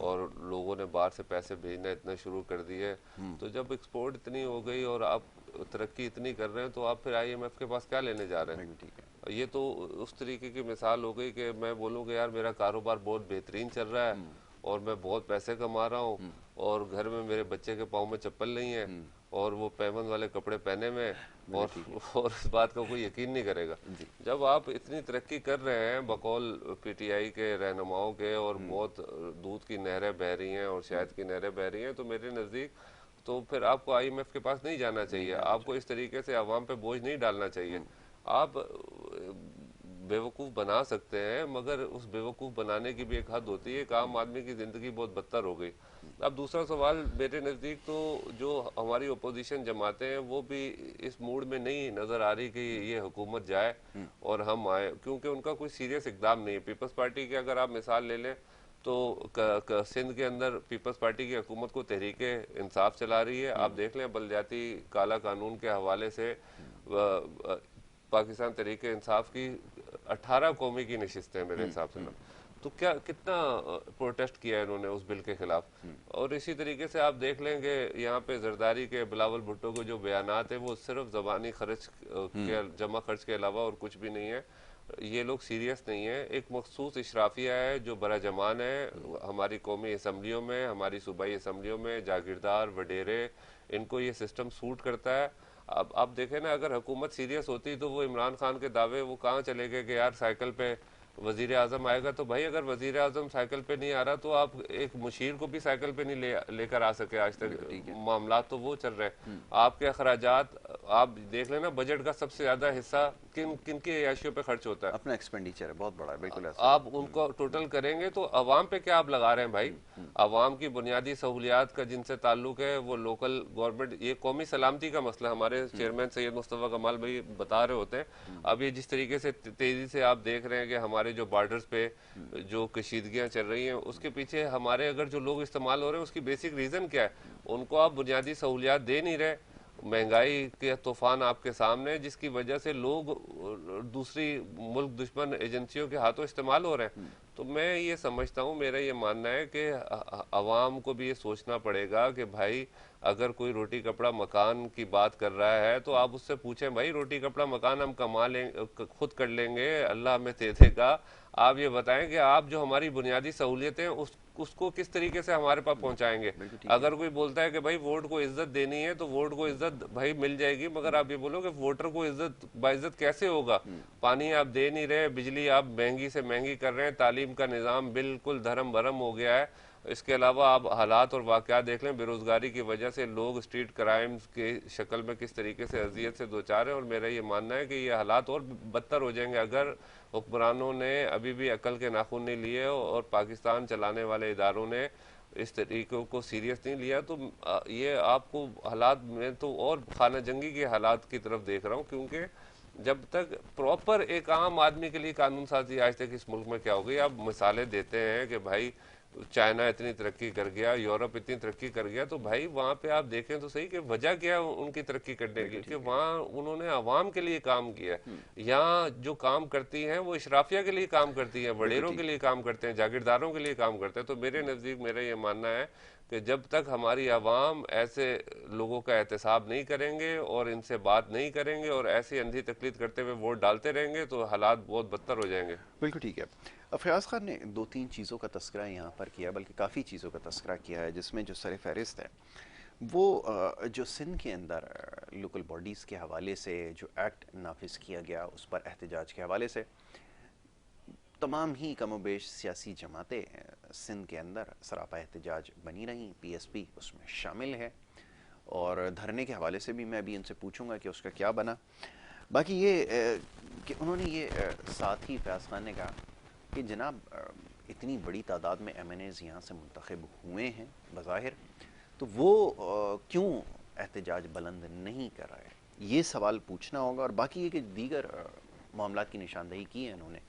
C: और लोगों ने बाहर से पैसे भेजना इतना शुरू कर दिए। तो जब एक्सपोर्ट इतनी हो गई और आप तरक्की इतनी कर रहे हैं, तो आप फिर IMF के पास क्या लेने जा रहे हैं?
A: ठीक है।
C: ये तो उस तरीके की मिसाल हो गई कि मैं बोलूँ कि यार मेरा कारोबार बहुत बेहतरीन चल रहा है और मैं बहुत पैसे कमा रहा हूँ और घर में मेरे बच्चे के पाँव में चप्पल नहीं है और वो पैबंद वाले कपड़े पहने में, और इस बात का कोई यकीन नहीं करेगा। जब आप इतनी तरक्की कर रहे हैं बकौल PTI के रहनुमाओं के, और बहुत दूध की नहरें बह रही हैं और शहद की नहरें बह रही हैं, तो मेरे नज़दीक तो फिर आपको IMF के पास नहीं जाना चाहिए। आपको इस तरीके से आवाम पे बोझ नहीं डालना चाहिए। आप बेवकूफ़ बना सकते हैं, मगर उस बेवकूफ़ बनाने की भी एक हद होती है। एक आम आदमी की ज़िंदगी बहुत बदतर हो गई। अब दूसरा सवाल मेरे नज़दीक तो जो हमारी अपोजिशन जमातें हैं वो भी इस मूड में नहीं नज़र आ रही कि ये हुकूमत जाए और हम आए, क्योंकि उनका कोई सीरियस इकदाम नहीं है। पीपल्स पार्टी की अगर आप मिसाल ले लें तो सिंध के अंदर पीपल्स पार्टी की हुकूमत को तहरीक इंसाफ चला रही है। आप देख लें बलदियाती काला कानून के हवाले से पाकिस्तान तहरीक इंसाफ की 18 कौमी की नशिस्तें हैं मेरे हिसाब से ना, तो क्या कितना प्रोटेस्ट किया है इन्होंने उस बिल के खिलाफ। और इसी तरीके से आप देख लेंगे यहाँ पे जरदारी के बिलावल भुट्टो के जो बयानात है वो सिर्फ ज़बानी खर्च के जमा खर्च के अलावा और कुछ भी नहीं है। ये लोग सीरियस नहीं है। एक मखसूस इशराफिया है जो बड़ा जमान है हमारी कौमी असम्बलियों में, हमारी सूबाई असम्बलियों में, जागीरदार वडेरे, इनको ये सिस्टम सूट करता है। अब आप देखें ना, अगर हुकूमत सीरियस होती तो वो इमरान खान के दावे वो कहाँ चले गए कि यार साइकिल पे वजीर आजम आएगा। तो भाई अगर वजीर आजम साइकिल पे नहीं आ रहा तो आप एक मुशीर को भी साइकिल पे नहीं लेकर आ सके। आज तक मामला तो वो चल रहे हैं। आपके अखराजात आप देख लेना, बजट का सबसे ज्यादा हिस्सा किन किन की अयाशियों पे खर्च होता है,
A: अपना एक्सपेंडिचर है बहुत बड़ा है, बिल्कुल ऐसा।
C: आप उनको टोटल करेंगे तो अवाम पे क्या आप लगा रहे हैं भाई। अवाम की बुनियादी सहूलियात का जिनसे ताल्लुक है वो लोकल गवर्नमेंट, ये कौमी सलामती का मसला हमारे चेयरमैन सैयद मुस्तफ़ा कमाल भाई बता रहे होते हैं। अब ये जिस तरीके से तेजी से आप देख रहे हैं कि हमारे जो बॉर्डर्स पे जो कशीदगियां चल रही हैं उसके पीछे हमारे अगर जो लोग इस्तेमाल हो रहे हैं उसकी बेसिक रीजन क्या है। उनको आप बुनियादी सहूलियात दे नहीं रहे, महंगाई के तूफान आपके सामने है, जिसकी वजह से लोग दूसरी मुल्क दुश्मन एजेंसियों के हाथों इस्तेमाल हो रहे हैं। तो मैं ये समझता हूँ, मेरा ये मानना है कि अवाम को भी ये सोचना पड़ेगा कि भाई अगर कोई रोटी कपड़ा मकान की बात कर रहा है तो आप उससे पूछें भाई रोटी कपड़ा मकान हम कमा लेंगे, खुद कर लेंगे, अल्लाह हमें दे देगा। आप ये बताएं कि आप जो हमारी बुनियादी सहूलियतें उसको किस तरीके से हमारे पास पहुंचाएंगे। अगर कोई बोलता है कि भाई वोट को इज्जत देनी है तो वोट को इज्जत भाई मिल जाएगी, मगर आप ये बोलो कि वोटर को इज्जत बाइज्जत कैसे होगा। पानी आप दे नहीं रहे, बिजली आप महंगी से महंगी कर रहे हैं, तालीम का निज़ाम बिल्कुल धर्म भरम हो गया है। इसके अलावा आप हालात और वाक़यात देख लें, बेरोज़गारी की वजह से लोग स्ट्रीट क्राइम्स के शक्ल में किस तरीके से अजियत से दो चार हैं। और मेरा ये मानना है कि ये हालात और बदतर हो जाएंगे अगर हुक्मरानों ने अभी भी अकल के नाखून नहीं लिए और पाकिस्तान चलाने वाले इदारों ने इस तरीक़ों को सीरियस नहीं लिया। तो ये आपको हालात में तो और खाना जंगी के हालात की तरफ देख रहा हूँ, क्योंकि जब तक प्रॉपर एक आम आदमी के लिए कानून साजी आज तक इस मुल्क में क्या हो गई। आप मिसालें देते हैं कि भाई चाइना इतनी तरक्की कर गया, यूरोप इतनी तरक्की कर गया, तो भाई वहाँ पे आप देखें तो सही कि वजह क्या है उनकी तरक्की करने की, कि वहाँ उन्होंने आवाम के लिए काम किया। यहाँ जो काम करती हैं वो इशराफिया के लिए काम करती हैं, वडेरों के लिए काम करते हैं, जागीरदारों के लिए काम करते हैं। तो मेरे नज़दीक मेरा ये मानना है कि जब तक हमारी आवाम ऐसे लोगों का एहतसाब नहीं करेंगे और इनसे बात नहीं करेंगे और ऐसी अंधी तकलीद करते हुए वोट डालते रहेंगे तो हालात बहुत बदतर हो जाएंगे।
A: बिल्कुल ठीक है। फयाज़ खान ने दो तीन चीज़ों का तस्करा यहाँ पर किया, बल्कि काफ़ी चीज़ों का तस्करा किया है, जिसमें जो सर फहरिस्त है वो जो सिंध के अंदर लोकल बॉडीज़ के हवाले से जो एक्ट नाफिज किया गया उस पर एहतजाज के हवाले से तमाम ही कमोबेश सियासी जमातें सिंध के अंदर सरापा एहतजाज बनी रहीं। PSP उसमें शामिल है और धरने के हवाले से भी मैं अभी इनसे पूछूंगा कि उसका क्या बना। बाकी ये कि उन्होंने ये साथ ही फयाज़ खान ने कहा कि जनाब इतनी बड़ी तादाद में MNAs यहाँ से मुंतखब हुए हैं बज़ाहिर, तो वो क्यों एहतजाज बुलंद नहीं कर रहे, ये सवाल पूछना होगा। और बाकी ये कि दीगर मामलात की निशानदही की है इन्होंने,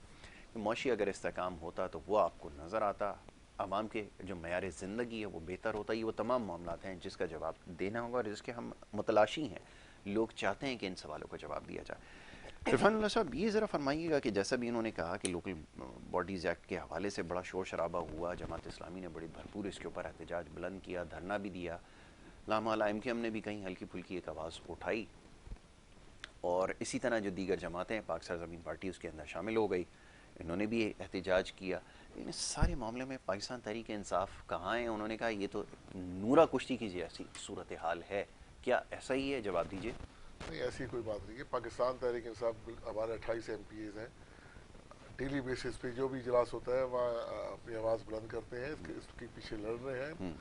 A: मौशी अगर इस्तेकाम होता तो वो आपको नज़र आता, आवाम के जो मयार ज़िंदगी है वो बेहतर होता। ये वो तमाम मामलात हैं जिसका जवाब देना होगा और जिसके हम मुतलाशी हैं। लोग चाहते हैं कि इन सवालों का जवाब दिया जाए। इरफान साहब ये ज़रा फरमाइएगा कि जैसा भी इन्होंने कहा कि लोकल बॉडीज़ एक्ट के हवाले से बड़ा शोर शराबा हुआ, जमात इस्लामी ने बड़ी भरपूर इसके ऊपर एहतजाज बुलंद किया, धरना भी दिया, लामाला MKM ने भी कहीं हल्की फुल्की एक आवाज़ उठाई, और इसी तरह जो दीगर जमातें पाक सरज़मीन पार्टी उसके अंदर शामिल हो गई, इन्होंने भी एहतजाज किया। इन सारे मामले में पाकिस्तान तहरीक इंसाफ कहाँ है? उन्होंने कहा ये तो नूरा कुश्ती की जैसी सूरत हाल है, क्या ऐसा ही है? जवाब दीजिए।
B: नहीं, ऐसी कोई बात नहीं है। पाकिस्तान तहरीक इंसाफ हमारे 28 MPs हैं, डेली बेसिस पे जो भी इजलास होता है वहाँ अपनी आवाज़ बुलंद करते हैं, इसके पीछे लड़ रहे हैं।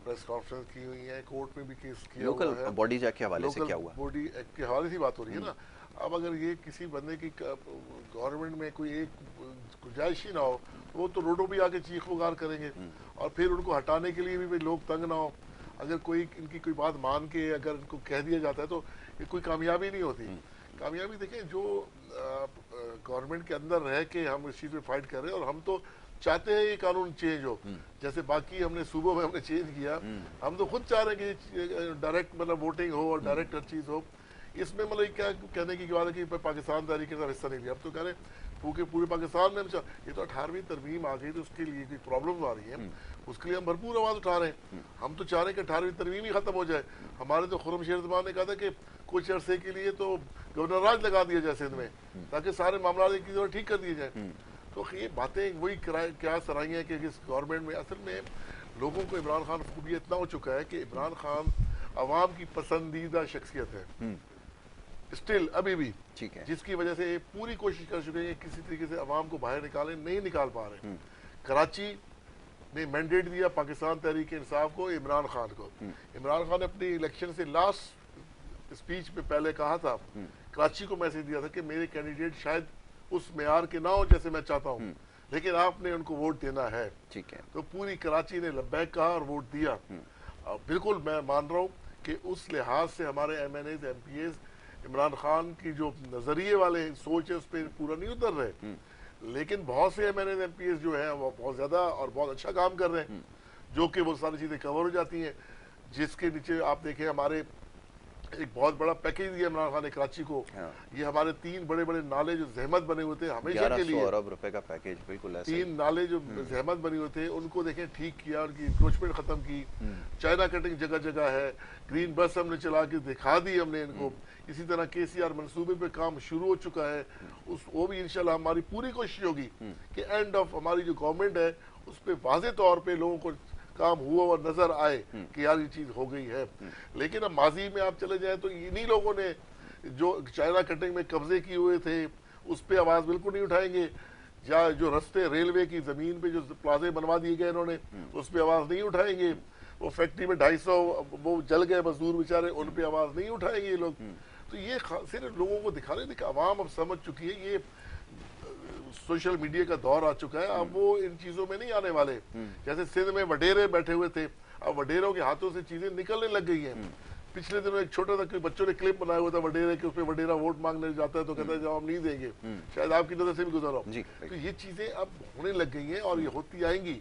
B: प्रेस कॉन्फ्रेंस की हुई है, कोर्ट में भी केस किया
A: लोकल
B: हुआ है।
A: बॉडीज एक्ट के हवाले से क्या हुआ?
B: बॉडी एक्ट के हवाले से बात हो रही है ना। अब अगर ये किसी बंदे की गवर्नमेंट में कोई एक गुंजाइश ही ना हो, वो तो रोडों पे आके चीख पुकार करेंगे, और फिर उनको हटाने के लिए भी लोग तंग ना हो। अगर कोई इनकी कोई बात मान के अगर इनको कह दिया जाता है तो ये कोई कामयाबी नहीं होती। कामयाबी देखें, जो गवर्नमेंट के अंदर रह के हम इस चीज़ में फाइट कर रहे हैं, और हम तो चाहते हैं ये कानून चेंज हो, जैसे बाकी हमने सूबों में हमने चेंज किया, हम तो खुद चाह रहे हैं कि डायरेक्ट मतलब वोटिंग हो और डायरेक्ट हर चीज़ हो। इसमें मतलब क्या कहने की बात है कि पाकिस्तान तहरीक का हिस्सा नहीं लिया, अब तो कह रहे पूरे पाकिस्तान में ये तो 18वीं तरमीम आ गई, तो उसके लिए कोई प्रॉब्लम आ रही है, उसके लिए हम भरपूर आवाज़ उठा रहे हैं। हम तो चाह रहे हैं कि 18वीं तरमीम ही खत्म हो जाए। हमारे तो खुर्रम शेर ज़मान ने कहा था कि कुछ अरसे के लिए तो गवर्नर राज लगा दिया जाए सिंध में, ताकि सारे मामला एक की ठीक कर दिए जाए। तो ये बातें वही क्या सराही हैं कि इस गवर्नमेंट में असल में लोगों को इमरान खान खूबिया इतना हो चुका है कि इमरान खान अवाम की पसंदीदा शख्सियत है स्टिल अभी भी,
A: ठीक है,
B: जिसकी वजह से पूरी कोशिश कर चुके हैं किसी तरीके से अवाम को बाहर निकालें, नहीं निकाल पा रहे। कराची ने मैंडेट दिया पाकिस्तान तहरीक इंसाफ को, इमरान खान को। इमरान खान ने अपनी इलेक्शन से लास्ट स्पीच में पहले कहा था, कराची को मैसेज दिया था कि मेरे कैंडिडेट शायद उस मेयार के ना हो जैसे मैं चाहता हूँ, लेकिन आपने उनको वोट देना है। ठीक है, तो पूरी कराची ने लब्बैक कहा और वोट दिया। बिल्कुल मैं मान रहा हूँ कि उस लिहाज से हमारे MNAs MPAs इमरान खान की जो नजरिए वाले सोच है उस पर पूरा नहीं उतर रहे, लेकिन बहुत से MNAs MPAs जो है वो बहुत ज्यादा और बहुत अच्छा काम कर रहे हैं, जो कि वो सारी चीजें कवर हो जाती हैं। जिसके नीचे आप देखें हमारे एक बहुत बड़ा पैकेज दिया इमरान खान ने कराची को। ये हमारे 3 बड़े बड़े नाले जो जहमत बने हुए थे हमेशा के लिए,
A: 1100 अरब रुपए का पैकेज, बिल्कुल ऐसे
B: 3 नाले जो जहमत बने हुए थे उनको देखें ठीक किया, उनकी इंक्रोचमेंट खत्म की। चाइना कटिंग जगह जगह है, ग्रीन बस हमने चला के दिखा दी हमने इनको। इसी तरह KCR मंसूबे पे काम शुरू हो चुका है, वो भी इंशाल्लाह हमारी पूरी कोशिश होगी कि एंड ऑफ हमारी जो गवर्नमेंट है उस पर वाज़ेह तौर पर लोगों को काम हुआ और नजर आए कि यार ये चीज हो गई है। लेकिन अब माजी में आप चले जाए तो इन्हीं लोगों ने जो चाइना कटिंग में कब्जे किए हुए थे उस पर आवाज बिल्कुल नहीं उठाएंगे, या जो रास्ते रेलवे की जमीन पे जो प्लाजे बनवा दिए गए इन्होंने उस पर आवाज नहीं उठाएंगे। वो फैक्ट्री में 250 वो जल गए मजदूर बेचारे, उन पर आवाज नहीं उठाएंगे ये लोग। तो ये सिर्फ लोगों को दिखाने देखिए अवाम अब समझ चुकी है, ये सोशल मीडिया का दौर आ चुका है, अब वो इन चीजों में नहीं आने वाले। जैसे सिंध में वडेरे बैठे हुए थे, अब वडेरों के हाथों से चीजें निकलने लग गई हैं। पिछले दिनों एक छोटा सा कोई बच्चों ने क्लिप बनाया हुआ था वडेरे के, उसमें वडेरा वोट मांगने जाता है तो कहता है जब हम नहीं देंगे, शायद आपकी नजर से भी गुजरा हो। तो ये चीजें अब होने लग गई हैं और ये होती आएंगी।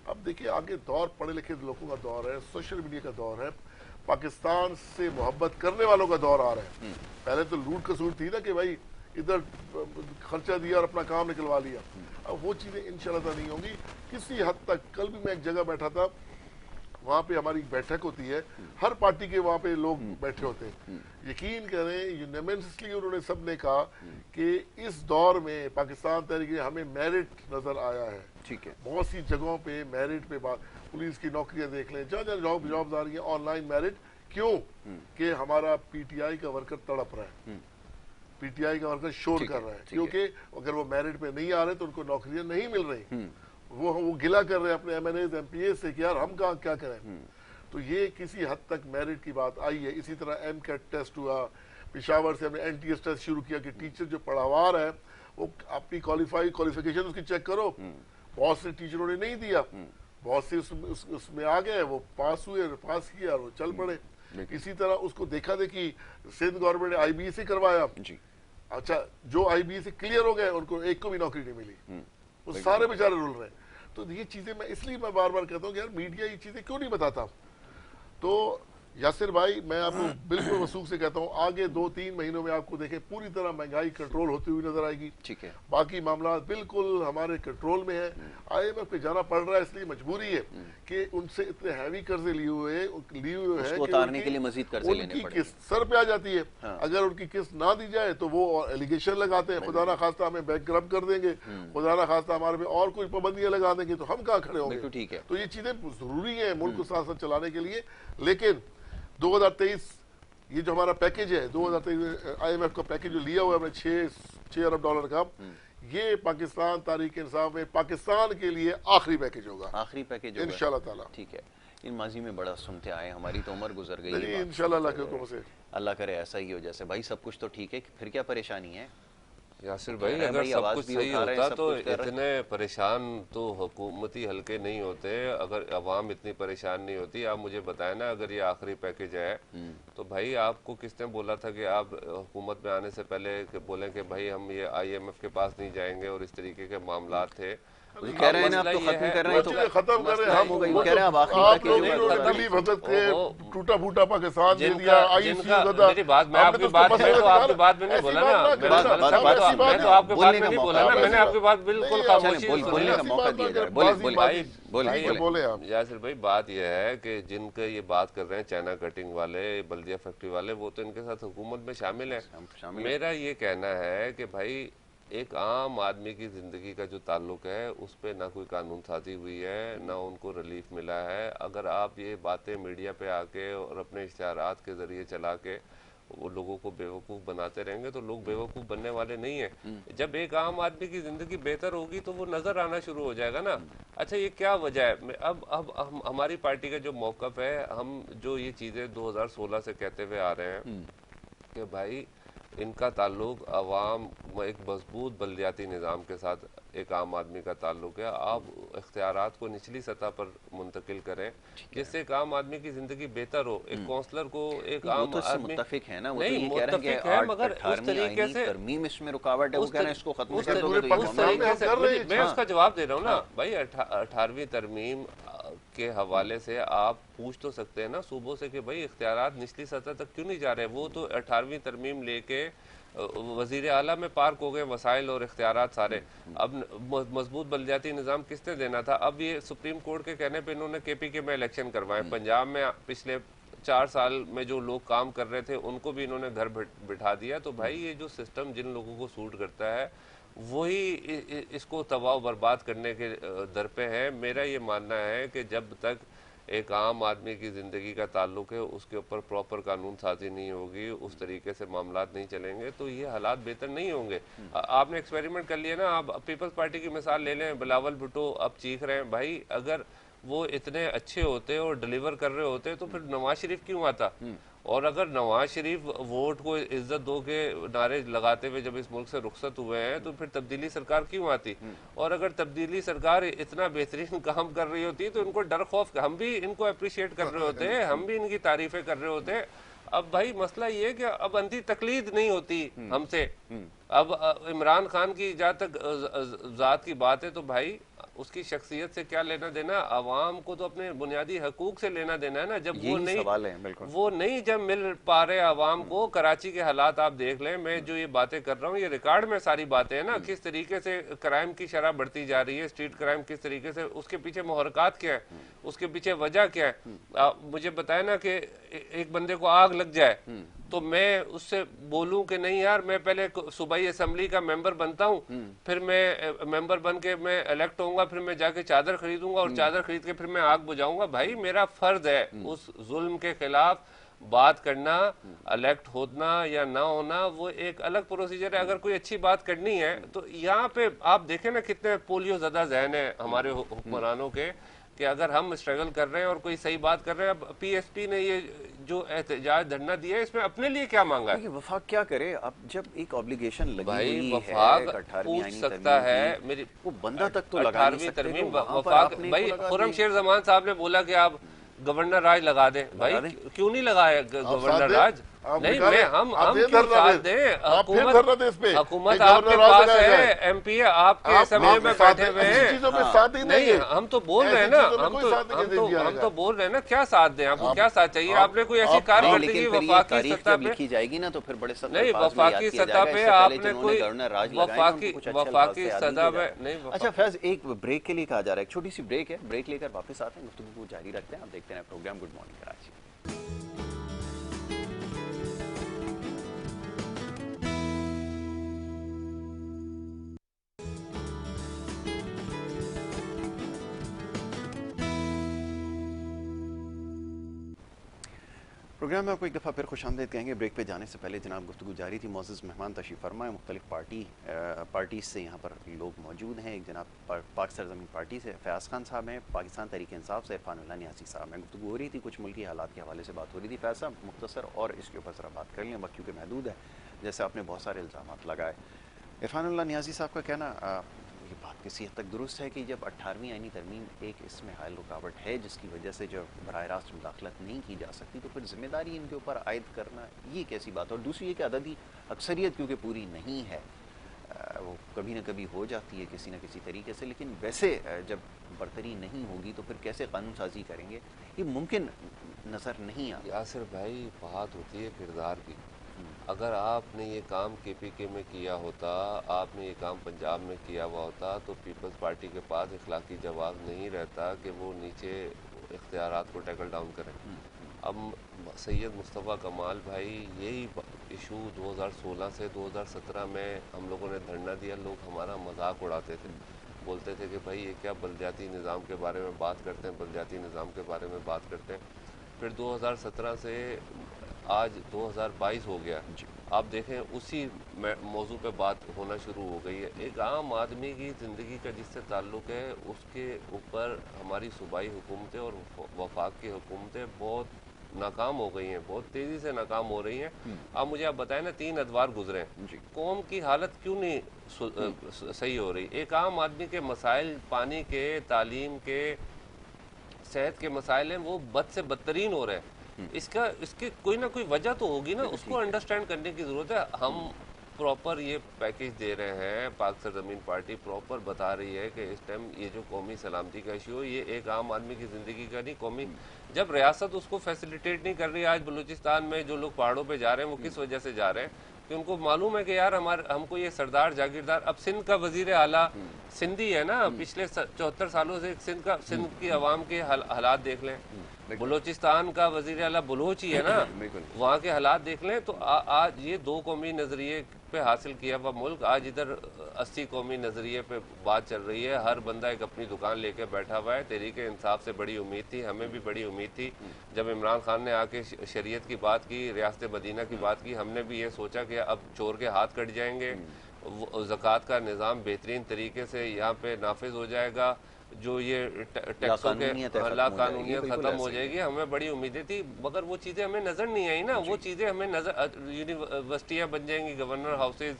B: अब देखिए आगे दौर पढ़े लिखे लोगों का दौर है, सोशल मीडिया का दौर है, पाकिस्तान से मोहब्बत करने वालों का दौर आ रहा है। पहले तो लूट कसूर थी ना कि भाई इधर खर्चा दिया और अपना काम निकलवा लिया, अब वो चीजें इंशाल्लाह नहीं होंगी किसी हद तक। कल भी मैं एक जगह बैठा था, वहाँ पे हमारी बैठक होती है, हर पार्टी के वहाँ पे लोग बैठे होते हैं। यकीन करें यूनिवर्सली उन्होंने सब ने कहा कि इस दौर में पाकिस्तान तहरीक हमें मेरिट नजर आया है। ठीक है, बहुत सी जगहों पे मेरिट पे बात, पुलिस की नौकरियां देख लें, जहाँ जहाँ जॉब्स आ रही है ऑनलाइन मेरिट, क्यों कि हमारा PTI का वर्कर तड़प रहा है, PTI का वर्कर शोर कर रहा है, क्योंकि अगर वो मेरिट पे नहीं आ रहे तो उनको नौकरियां नहीं मिल रही। वो गिला कर रहे हैं अपने MNAs MPAs से कि यार हम कहाँ क्या करें। तो ये किसी हद तक मेरिट की बात आई है। इसी तरह MCAT टेस्ट हुआ, पेशावर से हमने NTS टेस्ट शुरू किया कि टीचर जो पढ़ावा रहा है वो अपनी क्वालिफिकेशन उसकी चेक करो। बहुत से टीचरों ने नहीं दिया, बहुत से उसमें आ गए, वो पास हुए, पास किया और वो चल पड़े। इसी तरह उसको देखा देखी सिंध गवर्नमेंट ने IBE से करवाया जी। अच्छा, जो IBE से क्लियर हो गए उनको एक को भी नौकरी नहीं मिली, वो सारे बेचारे रुल रहे हैं। तो ये चीजें मैं इसलिए मैं बार बार कहता हूँ कि यार मीडिया ये चीजें क्यों नहीं बताता। तो यासिर भाई मैं आपको बिल्कुल वसूख से कहता हूँ आगे 2-3 महीनों में आपको देखें पूरी तरह महंगाई कंट्रोल होती हुई नजर आएगी। ठीक है, बाकी मामला बिल्कुल हमारे कंट्रोल में है। IMF पे जाना पड़ रहा है इसलिए मजबूरी है कि उनसे इतने हैवी कर्जे लिए हुए हैं कि
A: उतारने के लिए मजीद कर्जे लेने
B: पड़ेंगे। किस्त सर पे आ जाती है। हाँ। अगर उनकी किस्त ना दी जाए तो वो एलिगेशन लगाते हैं, खुदा ना खास्ता हमें बैंकरप्ट कर देंगे, खुदा ना खास्ता हमारे पे और कोई पाबंदियां लगा देंगे, तो हम कहाँ खड़े होंगे। ठीक है, तो ये चीजें जरूरी है मुल्क को साथ साथ चलाने के लिए। लेकिन 2023 ये जो हमारा पैकेज है 2023 IMF का पैकेज जो लिया हुआ है हमने 6 अरब डॉलर का, ये पाकिस्तान तहरीक इंसाफ में पाकिस्तान के लिए आखिरी पैकेज होगा,
A: आखिरी पैकेज
B: इंशाल्लाह ताला।
A: ठीक है, इन माजी में बड़ा सुनते आए, हमारी तो उम्र गुजर गई
B: नहीं,
A: है।
B: इंशाल्लाह अल्लाह के हुक्म से
A: अल्लाह करे ऐसा ही हो। जैसे भाई सब कुछ तो ठीक है, फिर क्या परेशानी है?
C: यासिर
A: कह
C: भाई,
A: रहे हैं
C: अगर
A: भाई
C: सब
A: आवाज
C: कुछ
A: भी
C: सही
A: उठा रहे हैं,
C: होता
A: सब
C: तो
A: कुछ कर रहे
C: इतने परेशान तो हुकूमती हलके नहीं होते, अगर अवाम इतनी परेशान नहीं होती। आप मुझे बताएं ना, अगर ये आखिरी पैकेज है तो भाई आपको किसने बोला था कि आप हुकूमत में आने से पहले बोलें कि भाई हम ये IMF के पास नहीं जाएंगे, और इस तरीके के मामलात थे।
A: वो कह रहे हैं ना, अब
C: मसला
A: तो
C: ये
A: खत्म
C: है,
A: कर रहे हैं,
B: वो चीजें खत्म कर रहे हैं
A: खत्म हो गई। वो कह रहे हैं अब आखिरी
B: आप
A: पैकेज
B: लोग
A: होगा
B: इन्होंने
A: तो
B: दिल्ली भगत के
C: ओहो,
B: टूटा फूटा पाकिस्तान दे
C: जिनका
B: दिया, ICU
C: जिनका
B: गदा।
C: मेरी बात, मैं
B: आपने
C: आपकी
B: तो
C: बात
B: उसको
C: मैं तो
B: पसंद
C: आपकी
B: करा।
C: बात में नहीं
B: ऐसी
C: बोला
B: बात
C: ना,
B: ना
C: मैं
B: करें ना,
A: बात-
B: साहब,
A: बात-
B: ऐसी बात
C: मैं तो
B: ना-
C: आपकी बात
A: बोलने
C: में
A: का
C: नहीं
A: मौका
C: बोला ना,
A: है।
C: मैंने आपकी बात बिल्कुल
B: नहीं,
C: खामोशी
A: चलें,
C: से
A: बोलने
C: सुनी।
A: का मौका दिया जाए।
B: बोले
A: बोले
C: भाई
A: बोले
B: ठीक है, बोले आप।
C: यासिर भाई, बात यह है कि जिनके ये बात कर रहे हैं चाइना कटिंग वाले, बल्दिया फैक्ट्री वाले, वो तो इनके साथ हुकूमत में शामिल है।
A: शामिल
C: मेरा ये कहना है कि भाई एक आम आदमी की ज़िंदगी का जो ताल्लुक है उस पर ना कोई कानून साजी हुई है, ना उनको रिलीफ मिला है। अगर आप ये बातें मीडिया पे आके और अपने इश्तिहारात के ज़रिए चला के वो लोगों को बेवकूफ़ बनाते रहेंगे तो लोग बेवकूफ़ बनने वाले नहीं हैं। जब एक आम आदमी की ज़िंदगी बेहतर होगी तो वो नज़र आना शुरू हो जाएगा ना। अच्छा, ये क्या वजह है? अब हमारी पार्टी का जो मौक़िफ़ है, हम जो ये चीज़ें 2016 से कहते हुए आ रहे हैं कि भाई इनका ताल्लुक अवाम, एक मजबूत बल्दियाती निज़ाम के साथ एक आम आदमी का ताल्लुक है। आप इख्तियारात को निचली सतह पर मुंतकिल करें जिससे एक आम आदमी की ज़िंदगी बेहतर हो। एक काउंसलर को एक
A: वो
C: आम
A: तो इससे
C: आदमी
A: मुत्तफिक है ना, वो तो
C: नहीं
A: ये कह रहे हैं
C: मुत्तफिक
A: कि
C: है,
A: 8
C: मगर उस
A: 18वीं
C: तरीके
A: आईनी
C: से
A: तरमीम इसमें रुकावट है। वो कह रहे हैं इसको खत्म
C: उस
A: कर दो
B: पूरे
A: तो ये
C: उस
B: पाकिस्तान
A: मामला
B: में
C: तरीके से
B: कर रहे हैं।
C: मैं
B: हाँ।
C: उसका जवाब दे रहा हूँ ना भाई। 18वीं तरमीम के हवाले से आप पूछ तो सकते हैं ना सूबों से कि भाई इख्तियारात निचली सतह तक क्यों नहीं जा रहे। वो तो 18वीं तरमीम लेके वजीर आला में पार्क हो गए वसाइल और इख्तियारात सारे। अब मजबूत बल्दियाती निज़ाम किसने देना था? अब ये सुप्रीम कोर्ट के कहने पे इन्होंने KPK में इलेक्शन करवाए। पंजाब में पिछले 4 साल में जो लोग काम कर रहे थे उनको भी इन्होंने घर बिठा दिया। तो भाई ये जो सिस्टम जिन लोगों को सूट करता है वही इसको तबाह बर्बाद करने के दर पे है। मेरा ये मानना है कि जब तक एक आम आदमी की ज़िंदगी का ताल्लुक है उसके ऊपर प्रॉपर कानून साजी नहीं होगी, उस तरीके से मामलात नहीं चलेंगे तो ये हालात बेहतर नहीं होंगे। आपने एक्सपेरिमेंट कर लिया ना, आप पीपल्स पार्टी की मिसाल ले लें। बिलावल भुट्टो अब चीख रहे हैं भाई, अगर वो इतने अच्छे होते और डिलीवर कर रहे होते तो फिर नवाज शरीफ क्यों आता? और अगर नवाज शरीफ वोट को इज्जत दो के नारे लगाते हुए जब इस मुल्क से रुखसत हुए हैं तो फिर तब्दीली सरकार क्यों आती? और अगर तब्दीली सरकार इतना बेहतरीन काम कर रही होती तो इनको डर खौफ, हम भी इनको अप्रिशिएट कर रहे होते, हम भी इनकी तारीफें कर रहे होते। अब भाई मसला ये है कि अब अंधी तकलीद नहीं होती हमसे। अब इमरान खान की जहाँ तक ज़ात की बात है तो भाई उसकी शख्सियत से क्या लेना देना? अवाम को तो अपने बुनियादी हकूक से लेना देना है ना। जब वो नहीं जब मिल पा रहे अवाम को। कराची के हालात आप देख लें, मैं जो ये बातें कर रहा हूँ ये रिकॉर्ड में सारी बातें हैं ना, किस तरीके से क्राइम की शरह बढ़ती जा रही है, स्ट्रीट क्राइम किस तरीके से, उसके पीछे मुहरकात क्या है, उसके पीछे वजह क्या है। मुझे बताया ना कि एक बंदे को आग लग जाए तो मैं उससे बोलूं कि नहीं यार मैं पहले सूबाई असेंबली का मेंबर बनता हूं, फिर मैं मेंबर बन के मैं इलेक्ट होऊंगा, फिर मैं जाके चादर खरीदूंगा और चादर खरीद के फिर मैं आग बुझाऊंगा। भाई मेरा फर्ज है उस जुल्म के खिलाफ बात करना। इलेक्ट होना या ना होना वो एक अलग प्रोसीजर है। अगर कोई अच्छी बात करनी है तो यहाँ पे आप देखें ना कितने पोलियो ज़्यादा जहन है हमारे हुक्मरानों के कि अगर हम स्ट्रगल कर रहे हैं और कोई सही बात कर रहे हैं। अब PSP ने ये जो एहतजाज धरना दिया है इसमें अपने लिए क्या मांगा है?
A: वफाक क्या करे? अब जब एक ऑब्लिगेशन लगी
C: भाई
A: हुई
C: वफाक
A: है,
C: पूछ सकता है मेरी
A: वो बंदा तक तो लगा नहीं
C: 18वीं
A: सकते,
C: तरमीम
A: तो वहाँ पर
C: वफाक
A: आपने
C: भाई
A: को लगा
C: खुर्रम
A: दी।
C: शेर जमान साहब ने बोला कि आप गवर्नर राज लगा दें। भाई क्यों नहीं लगाया गवर्नर राज? नहीं मैं हम क्यों साथ दें? हुकूमत आपके पास है, MP है आपके असेंबली में बैठे हुए हैं। नहीं हम तो बोल रहे हैं ना, हम तो बोल रहे हैं ना, क्या साथ दें? आपको क्या साथ चाहिए? आपने कोई ऐसी कारकर्दगी वफाकी सतह पे
A: लिखी जाएगी ना तो फिर बड़े
C: नहीं, वफाकी सतह पे आपने कोई वफाकी सतह पे नहीं।
A: अच्छा फैज, एक ब्रेक के लिए कहा जा रहा है, एक छोटी सी ब्रेक है, ब्रेक लेकर वापस आते हैं, गुफ्तगू को जारी रखते हैं। आप देखते हैं program good morning Karachi. Program में आपको एक दफ़ा फिर खुशामदीद कहेंगे। ब्रेक पे जाने से पहले जनाब गुफ्तगू जारी थी, मोअज़्ज़ज़ मेहमान तशरीफ़ फरमा है, मुख्तलिफ पार्टीज़ से यहाँ पर लोग मौजूद हैं। एक जनाब पाक सरज़मीन पार्टी से फयाज़ खान साहब हैं, पाकिस्तान तहरीक इंसाफ से इरफानुल्लाह नियाज़ी साहब हैं। गुफ्तगू हो रही थी, कुछ मुल्की हालात के हवाले से बात हो रही थी। फयाज़ साहब मुख्तसर और इसके ऊपर ज़रा बात कर लें, वक्त क्योंकि महदूद है, जैसे आपने बहुत सारे इल्ज़ामात लगाए। इरफानुल्लाह नियाज़ी साहब का कहना ये बात किसी हद तक दुरुस्त है कि जब 18वीं आईनी तरमीम एक इसमें हायल रुकावट है जिसकी वजह से जब बराह रास्त मुदाखलत नहीं की जा सकती, तो फिर जिम्मेदारी इनके ऊपर आयद करना ये कैसी बात है। और दूसरी ये कि अददी अक्सरियत क्योंकि पूरी नहीं है, वो कभी ना कभी हो जाती है किसी न किसी तरीके से, लेकिन वैसे जब बरतरी नहीं होगी तो फिर कैसे कानून साजी करेंगे, ये मुमकिन नज़र नहीं आता।
C: यासिर भाई, बात होती है किरदार की। अगर आपने ये काम KPK में किया होता, आपने ये काम पंजाब में किया हुआ होता, तो पीपल्स पार्टी के पास इखलाकी जवाब नहीं रहता कि वो नीचे इख्तियारात को टैकल डाउन करें। अब सैयद मुस्तफ़ा कमाल भाई, यही इशू 2016 से 2017 में हम लोगों ने धरना दिया, लोग हमारा मजाक उड़ाते थे, बोलते थे कि भाई ये क्या बलदियाती निज़ाम के बारे में बात करते हैं, बलदियाती निज़ाम के बारे में बात करते हैं। फिर 2017 से आज 2022 हो गया, आप देखें उसी मौजू पे बात होना शुरू हो गई है। एक आम आदमी की ज़िंदगी का जिससे ताल्लुक़ है, उसके ऊपर हमारी सूबाई हुकूमतें और वफाक की हुकूमतें बहुत नाकाम हो गई हैं, बहुत तेज़ी से नाकाम हो रही हैं। आप मुझे आप बताएं ना, 3 अदवार गुजरे हैं, कौम की हालत क्यों नहीं सही हो रही। एक आम आदमी के मसाइल, पानी के, तालीम के, सेहत के मसाइल हैं, वो बद से बदतरीन हो रहे हैं। इसकी कोई ना कोई वजह तो होगी ना, उसको अंडरस्टैंड करने की ज़रूरत है। हम प्रॉपर ये पैकेज दे रहे हैं, पाक सरज़मीन पार्टी प्रॉपर बता रही है कि इस टाइम ये जो कौमी सलामती का इशू है, ये एक आम आदमी की ज़िंदगी का नहीं, कौमी, जब रियासत उसको फैसिलिटेट नहीं कर रही। आज बलूचिस्तान में जो लोग पहाड़ों पे जा रहे हैं, वो किस वजह से जा रहे हैं कि उनको मालूम है कि यार हमको ये सरदार जागीरदार, अब सिंध का वजीर आला सिंधी है ना, पिछले 74 सालों से सिंध की आवाम के हालात देख लें, बलूचिस्तान का वजीर आला बलोच ही है ना, वहाँ के हालात देख लें। तो आज ये 2 कौमी नज़रिए पे हासिल किया हुआ मुल्क, आज इधर 80 कौमी नज़रिए पे बात चल रही है। हर बंदा एक अपनी दुकान लेके बैठा हुआ है। तहरीक इंसाफ से बड़ी उम्मीद थी, हमें भी बड़ी उम्मीद थी। जब इमरान खान ने आके शरीयत की बात की, रियासत मदीना की बात की, हमने भी ये सोचा कि अब चोर के हाथ कट जाएंगे, ज़कात का निज़ाम बेहतरीन तरीके से यहाँ पे नाफिज हो जाएगा, जो ये टैक्सों के लाकानूनियत ख़त्म हो जाएगी। हमें बड़ी उम्मीदें थी, मगर वो चीज़ें हमें नज़र नहीं आई ना। वो चीज़ें हमें नज़र, यूनिवर्सिटियाँ बन जाएंगी, गवर्नर हाउसेज,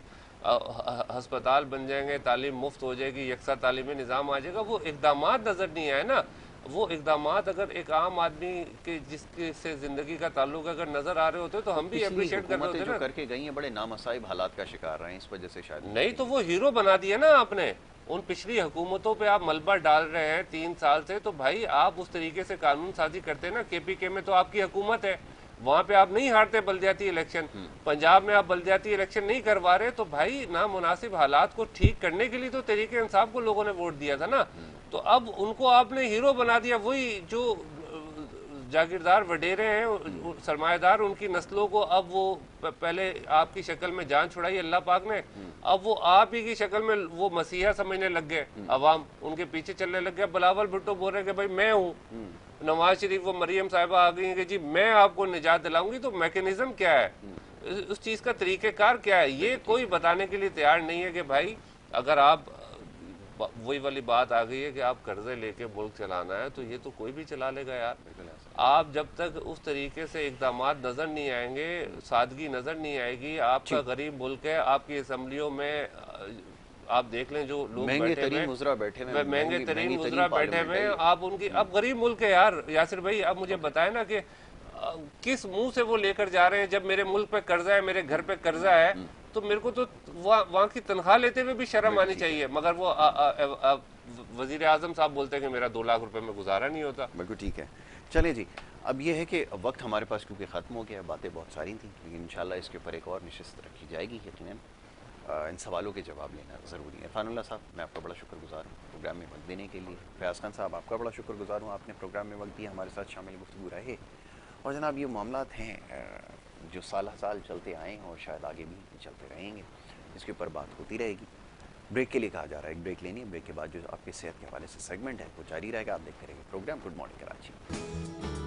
C: हस्पताल बन जाएंगे, तालीम मुफ्त हो जाएगी, यकसा तालीमी निज़ाम आ जाएगा, वो इक़दामात नज़र नहीं आए ना। वो इक़दामात अगर एक आम आदमी के जिसके से ज़िंदगी का ताल्लुक अगर नज़र आ रहे होते तो हम भी अप्रिशिएट कर रहे होते ना।
A: करके गई हैं, बड़े नामसाइब हालात का शिकार रहे हैं, इस वजह से शायद
C: नहीं तो वो हीरो बना दिया ना आपने। उन पिछली हुकूमतों पे आप मलबा डाल रहे हैं 3 साल से, तो भाई आप उस तरीके से कानून साजी करते ना। KPK में तो आपकी हुकूमत है, वहाँ पे आप नहीं हारते बल्दियाती इलेक्शन, पंजाब में आप बल्दियाती इलेक्शन नहीं करवा रहे, तो भाई नामुनासिब हालात को ठीक करने के लिए तो तहरीक इंसाफ को लोगों ने वोट दिया था ना। तो अब उनको आपने हीरो बना दिया। वही जो जागीरदार वडेरे हैं, सरमाएदार, उनकी नस्लों को अब वो पहले आपकी शक्ल में जान छुड़ाई अल्लाह पाक ने, अब वो आप ही की शक्ल में वो मसीहा समझने लग गए, अवाम उनके पीछे चलने लग गया। बिलावल भुट्टो बोल रहे हैं कि भाई मैं हूँ, नवाज शरीफ वो मरियम साहिबा आ गई हैं कि जी मैं आपको निजात दिलाऊंगी। तो मैकेनिज्म क्या है, उस चीज़ का तरीक़ेकार क्या है, ये कोई बताने के लिए तैयार नहीं है। कि भाई अगर आप, वही वाली बात आ गई है कि आप कर्जे लेके मुल्क चलाना है, तो ये तो कोई भी चला लेगा यार। आप जब तक उस तरीके से इक़दामात नज़र नहीं आएंगे, सादगी नज़र नहीं आएगी, आपका गरीब मुल्क है, आपकी असम्बलियों में आप देख लें जो लोग
A: महंगे तरीन मुजरा बैठे
C: हुए, आप उनकी, अब गरीब मुल्क है यार। यासिर भाई अब मुझे बताए ना कि किस मुंह से वो लेकर जा रहे हैं। जब मेरे मुल्क पे कर्जा है, मेरे घर पे कर्जा है, तो मेरे को तो वहाँ की तनख्वाह लेते हुए भी शर्म आनी चाहिए। मगर वो वजीर आजम साहब बोलते हैं कि मेरा 2 लाख रुपए में गुजारा नहीं होता।
A: बिल्कुल ठीक है। चले जी, अब ये है कि वक्त हमारे पास क्योंकि ख़त्म हो गया, बातें बहुत सारी थी, लेकिन इंशाल्लाह इसके ऊपर एक और नशिस्त रखी जाएगी। यकीनन इन सवालों के जवाब लेना ज़रूरी है। इरफानुल्लाह साहब, मैं आपका बड़ा शुक्रगुजार हूँ प्रोग्राम में वक्त देने के लिए। फयाज़ खान साहब, आपका बड़ा शुक्रगुजार हूँ, आपने प्रोग्राम में वक्त दिया, हमारे साथ शामिल गुफ्तगू रहे। और जनाब ये मामलात हैं जो साल चलते आए हैं और शायद आगे भी चलते रहेंगे, इसके ऊपर बात होती रहेगी। ब्रेक के लिए कहा जा रहा है, एक ब्रेक लेनी है। ब्रेक के बाद जो आपके सेहत के हवाले से सेगमेंट है वो जारी रहेगा। आप देखते रहेंगे प्रोग्राम गुड मॉर्निंग कराची।